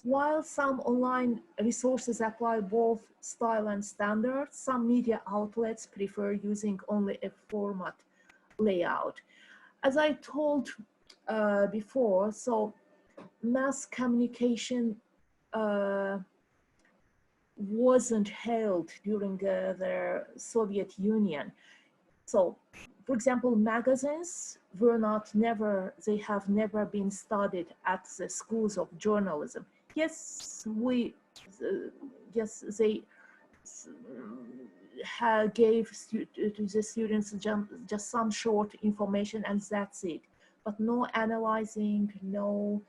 While some online resources apply both style and standards, some media outlets prefer using only a format layout. As I told before, so mass communication wasn't held during the Soviet Union. So, for example, magazines they have never been studied at the schools of journalism. Yes, they gave to the students just some short information, and that's it. But no analyzing, no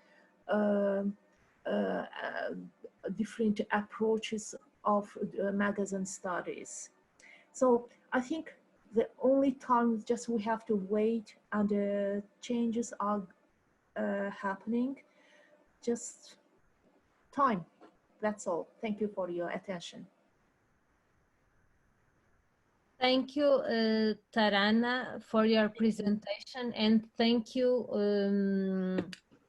different approaches of magazine studies. So I think the only time just we have to wait, and changes are happening. Just time. That's all. Thank you for your attention. Thank you, Tarana, for your presentation, and thank you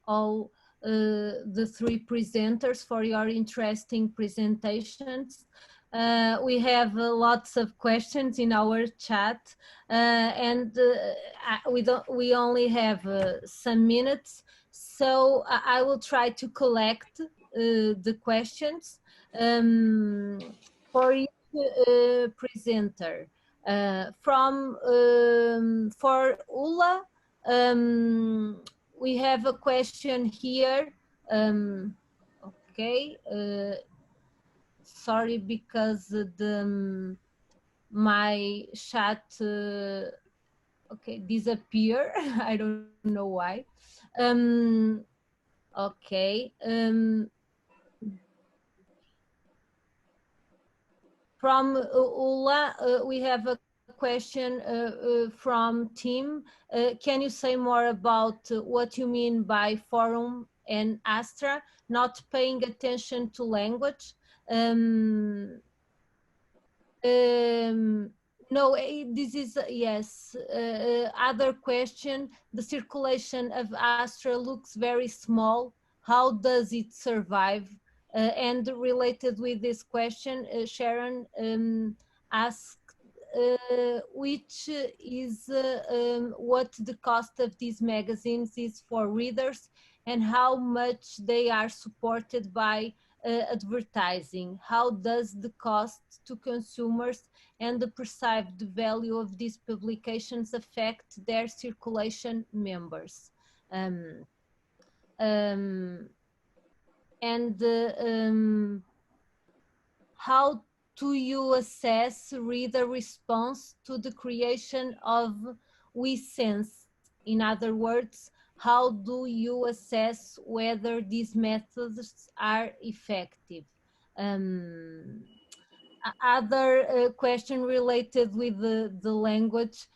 all the three presenters for your interesting presentations. We have lots of questions in our chat, and we only have some minutes, so I will try to collect the questions for each presenter. For Ulla, we have a question here. Okay, sorry, because my chat okay disappear. I don't know why. Okay. From Ulla, we have a question from Tim. Can you say more about what you mean by forum and Astra not paying attention to language? No, this is, yes, other question. The circulation of Astra looks very small. How does it survive? And related with this question, Sharon asked which is what the cost of these magazines is for readers and how much they are supported by advertising. How does the cost to consumers and the perceived value of these publications affect their circulation members? How do you assess reader response to the creation of WeSense? In other words, how do you assess whether these methods are effective? Other question related with the language.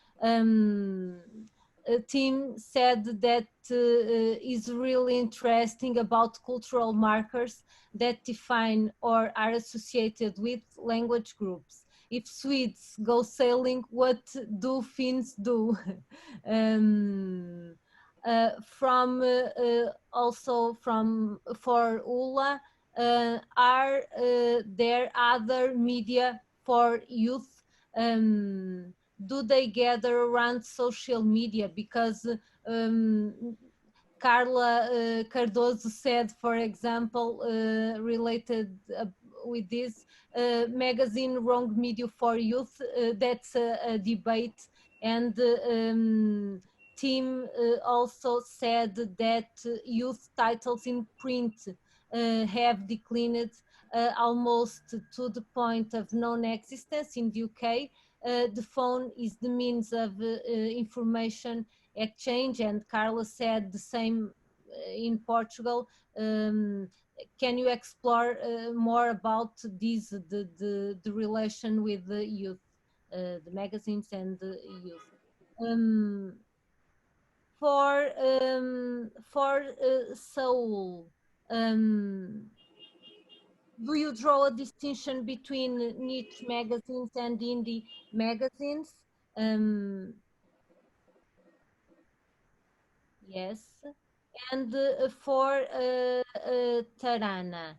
Tim said that is really interesting about cultural markers that define or are associated with language groups. If Swedes go sailing, what do Finns do? Also for Ulla, are there other media for youth? Do they gather around social media? Because Carla Cardoso said, for example, related with this magazine Wrong Media for Youth, that's a debate. And Tim also said that youth titles in print have declined almost to the point of non-existence in the UK. The phone is the means of information exchange, and Carla said the same in Portugal. Can you explore more about this, the relation with the youth, the magazines and the youth? For Saul, do you draw a distinction between niche magazines and indie magazines? Yes. And for Tarana,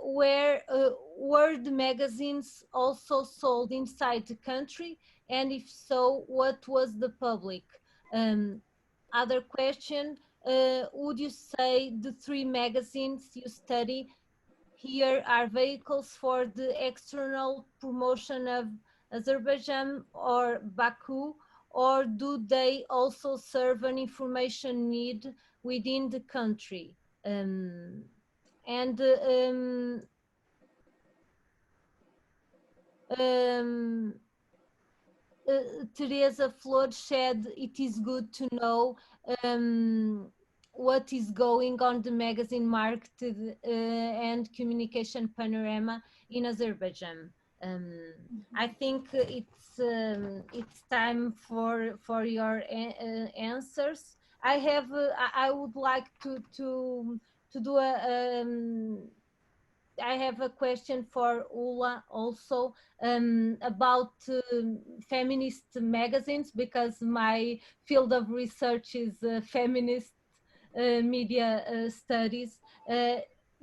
were the magazines also sold inside the country? And if so, what was the public? Other question, would you say the three magazines you study here are vehicles for the external promotion of Azerbaijan or Baku, or do they also serve an information need within the country? Teresa Flor said it is good to know what is going on the magazine market and communication panorama in Azerbaijan. I think it's time for your answers. I would like to do a I have a question for Ulla also about feminist magazines, because my field of research is feminist media studies.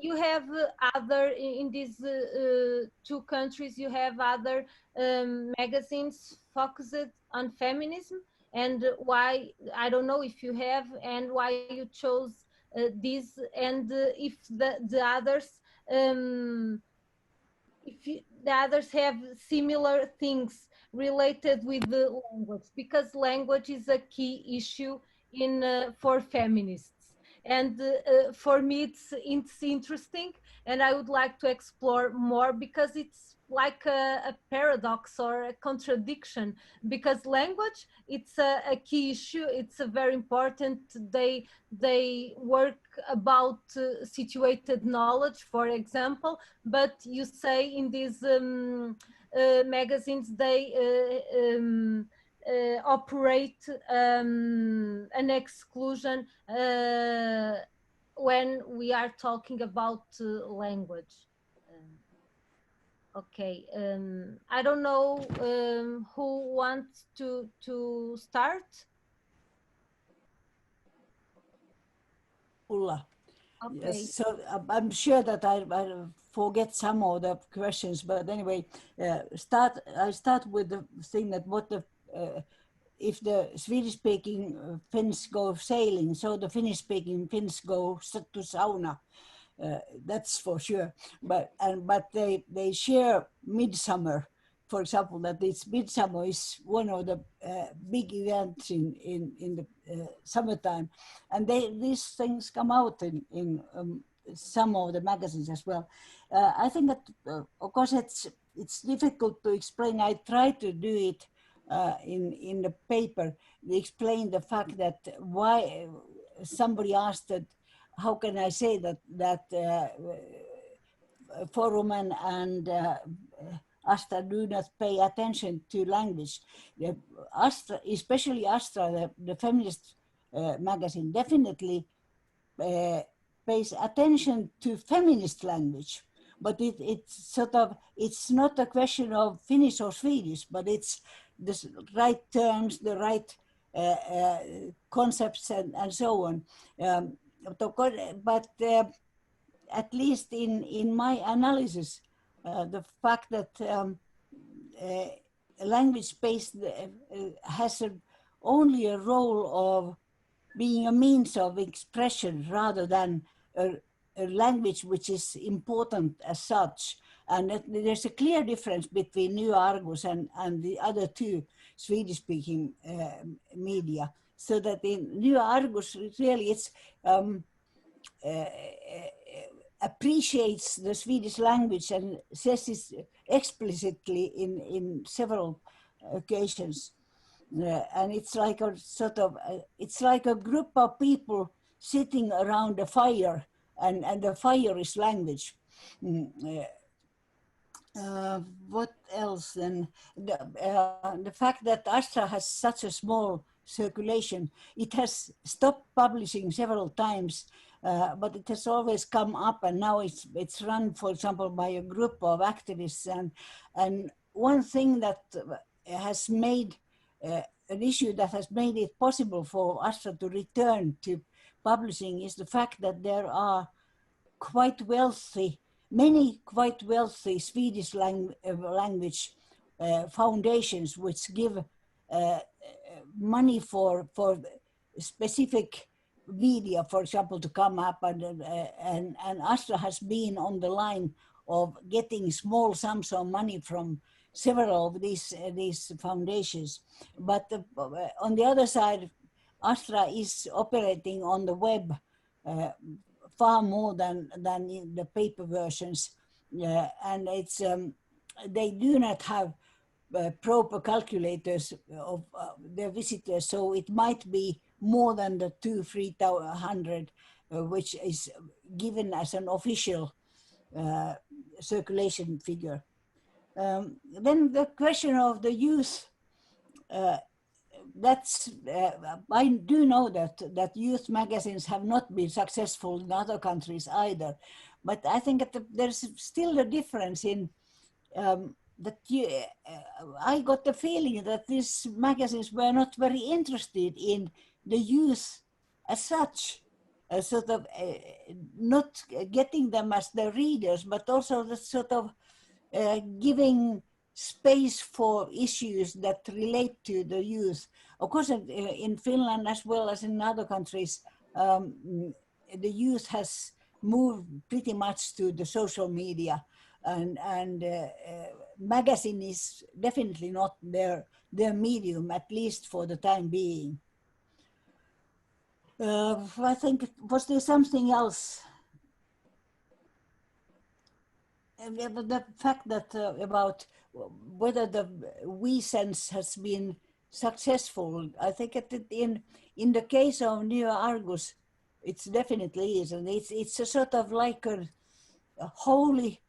You have other, in these two countries, you have other magazines focused on feminism, and why, I don't know if you have, and why you chose these, and if the others, the others have similar things related with the language, because language is a key issue in for feminists. And for me, it's interesting, and I would like to explore more, because it's like a paradox or a contradiction, because language, it's a key issue, it's a very important. They work about situated knowledge, for example, but you say in these magazines, they operate an exclusion when we are talking about language. Okay, I don't know who wants to start. Ulla. Okay. Yes, so I'm sure that I forget some of the questions, but anyway, I start with the thing that if the Swedish-speaking Finns go sailing, so the Finnish-speaking Finns go to sauna. That's for sure. But they share midsummer. For example, that it's midsummer is one of the big events in the summertime, and these things come out in some of the magazines as well. I think that of course it's difficult to explain. I try to do it in the paper. They explain the fact that why somebody asked that. How can I say that Forum and Astra do not pay attention to language? Astra, especially Astra, the feminist magazine, definitely pays attention to feminist language, but it's sort of, it's not a question of Finnish or Swedish, but it's the right terms, the right concepts, and so on. But at least in my analysis, the fact that language-based has only a role of being a means of expression rather than a language which is important as such. And there's a clear difference between New Argus and the other two Swedish-speaking media. So that in New Argus, really, it's appreciates the Swedish language and says it explicitly in several occasions. And it's like a sort of, it's like a group of people sitting around a fire, and the fire is language. What else then? The fact that Astra has such a small circulation, it has stopped publishing several times, but it has always come up, and now it's run, for example, by a group of activists. And one thing that has made an issue that has made it possible for Astra to return to publishing is the fact that there are many quite wealthy Swedish language foundations which give money for specific media, for example, to come up, and Astra has been on the line of getting small sums of money from several of these foundations. But on the other side, Astra is operating on the web far more than in the paper versions, and it's they do not have proper calculators of their visitors, so it might be more than the 200-300 which is given as an official circulation figure. Then the question of the youth, I do know that youth magazines have not been successful in other countries either, but I think that there's still a difference in I got the feeling that these magazines were not very interested in the youth as such. sort of not getting them as the readers, but also the sort of giving space for issues that relate to the youth. Of course, in Finland as well as in other countries, the youth has moved pretty much to the social media, and magazine is definitely not their medium, at least for the time being. I think, was there something else? The fact that about whether the we sense has been successful, I think in the case of Neo Argus, it definitely is, and it's a sort of like a holy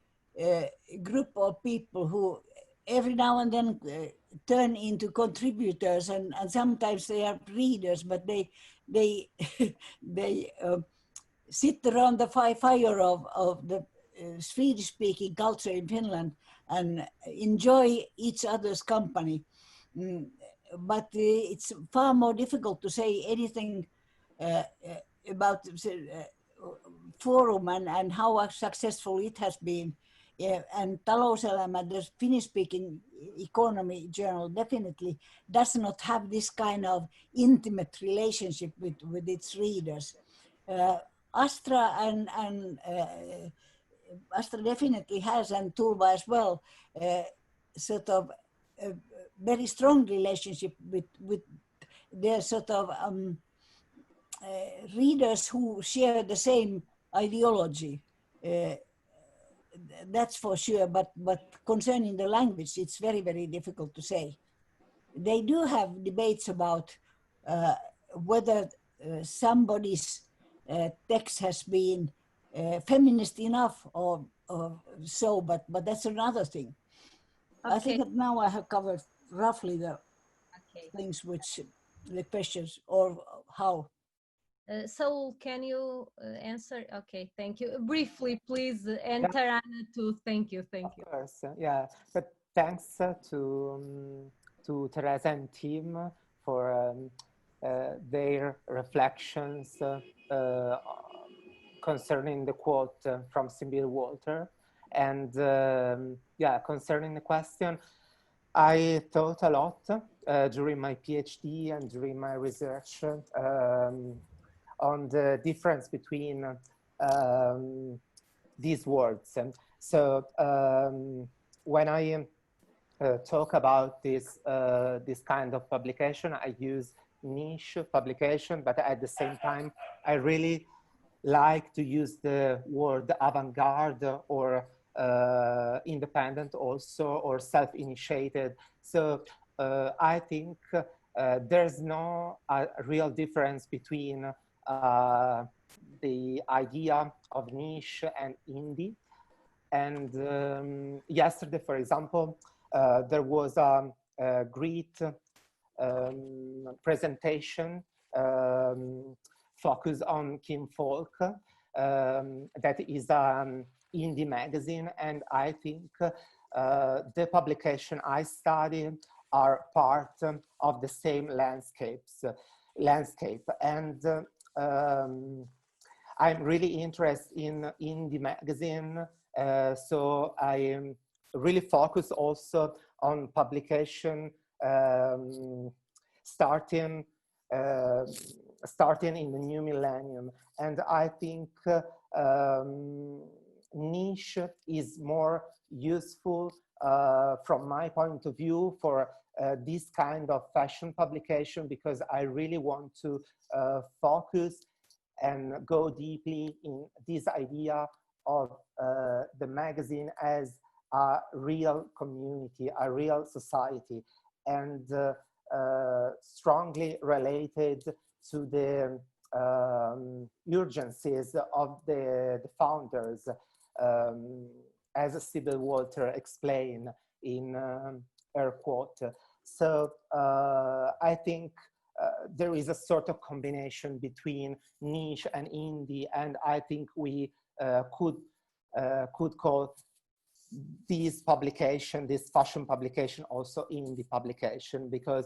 group of people who every now and then turn into contributors, and sometimes they are readers, but they they sit around the fire of the Swedish-speaking culture in Finland and enjoy each other's company. But it's far more difficult to say anything about Forum and how successful it has been. And Talouselämä, the Finnish-speaking economy journal, definitely does not have this kind of intimate relationship with its readers. Astra and Astra definitely has, and Tulva as well, sort of a very strong relationship with their sort of readers who share the same ideology. That's for sure, but concerning the language, it's very, very difficult to say. They do have debates about whether somebody's text has been feminist enough or so, but that's another thing. Okay. I think that now I have covered roughly the things which the questions, or how. Saul, can you answer? Okay, thank you. Briefly, please, and Tarana too. Thank you, thank you. Of course, yeah. But thanks to Teresa and team for their reflections concerning the quote from Sybil Walter. And yeah, concerning the question, I thought a lot during my PhD and during my research on the difference between these words. And so when I talk about this kind of publication, I use niche publication, but at the same time, I really like to use the word avant-garde or independent also, or self-initiated. So I think there's no real difference between the idea of niche and indie. And yesterday, for example, there was a great presentation focused on Kim Folk, that is an indie magazine, and I think the publication I studied are part of the same landscape. And I'm really interested in indie magazine, so I really focus also on publication starting in the new millennium. And I think niche is more useful from my point of view for this kind of fashion publication, because I really want to focus and go deeply in this idea of the magazine as a real community, a real society, and strongly related to the urgencies of the founders, as Sybil Walter explained in her quote. So I think there is a sort of combination between niche and indie, and I think we could call this publication, this fashion publication, also indie publication, because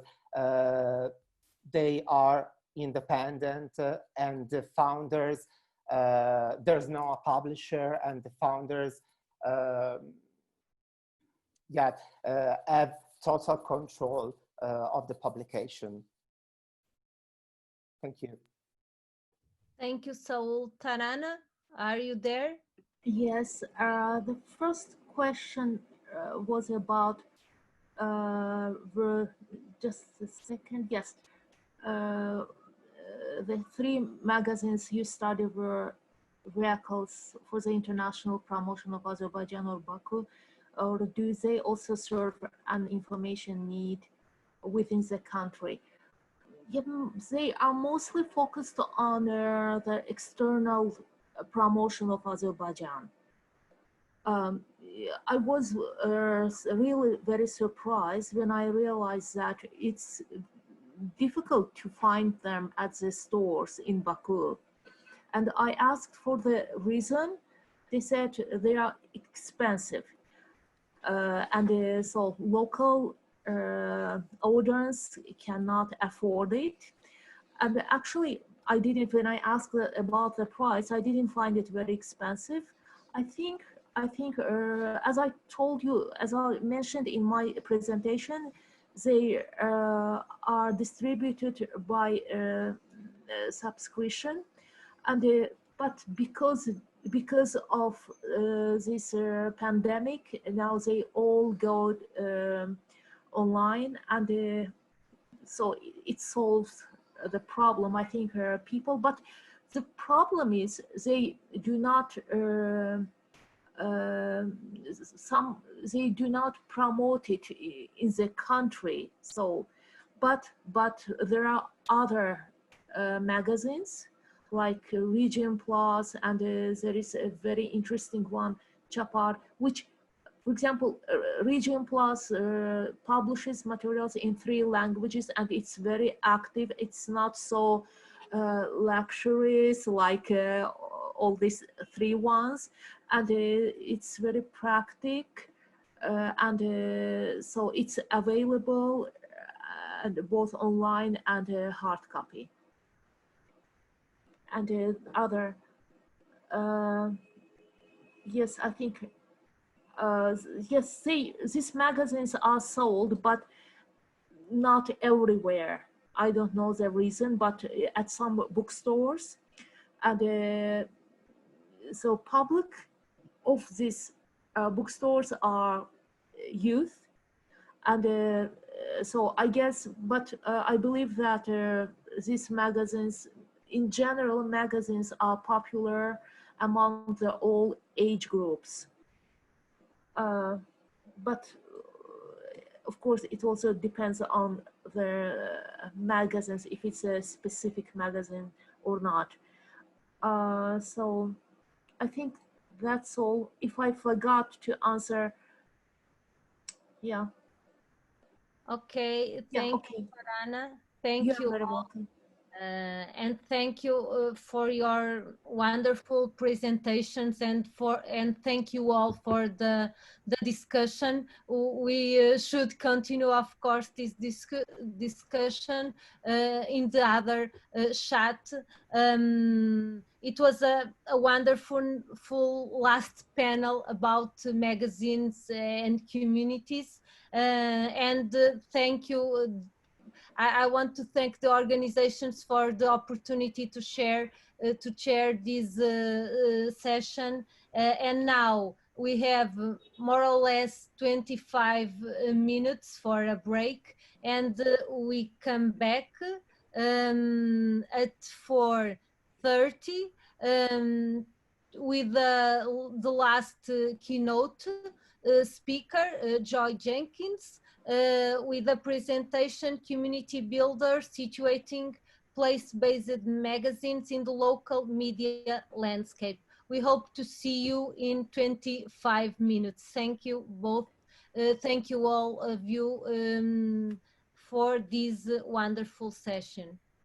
they are independent, and the founders, there's no publisher, and the founders have total control of the publication. Thank you. Thank you, Saul. Tarana, are you there? Yes, the first question was about just a second. Yes, the three magazines you studied were vehicles for the international promotion of Azerbaijan or Baku, or do they also serve an information need within the country? Yeah, they are mostly focused on the external promotion of Azerbaijan. I was really very surprised when I realized that it's difficult to find them at the stores in Baku. And I asked for the reason. They said they are expensive. And so local audience cannot afford it. And actually, I didn't, when I asked about the price, I didn't find it very expensive. I think, as I told you, as I mentioned in my presentation, they are distributed by subscription, and but because of this pandemic, now they all go online, and so it solves the problem, I think, people. But the problem is they do not they do not promote it in the country. So, but there are other magazines like Region Plus, and there is a very interesting one, Chapar, which, for example, Region Plus publishes materials in 3 languages, and it's very active. It's not so luxurious like all these 3 ones, and it's very practical, and so it's available both online and hard copy. And other, yes, I think, yes, these magazines are sold, but not everywhere. I don't know the reason, but at some bookstores. And so public of these bookstores are youth. And so I guess, but I believe that these magazines, in general, magazines are popular among the all age groups. But of course, it also depends on the magazines, if it's a specific magazine or not. So I think that's all. If I forgot to answer, yeah. Okay, thank you, Tarana. Thank you. You're very welcome. And thank you for your wonderful presentations, and thank you all for the discussion. We should continue, of course, this discussion in the other chat. It was a wonderful last panel about magazines and communities, and thank you. I want to thank the organizations for the opportunity to share this session. And now we have more or less 25 minutes for a break, and we come back at 4:30 with the last keynote speaker, Joy Jenkins, with a presentation, Community Builder, Situating Place-Based Magazines in the Local Media Landscape. We hope to see you in 25 minutes. Thank you both. Thank you all of you for this wonderful session.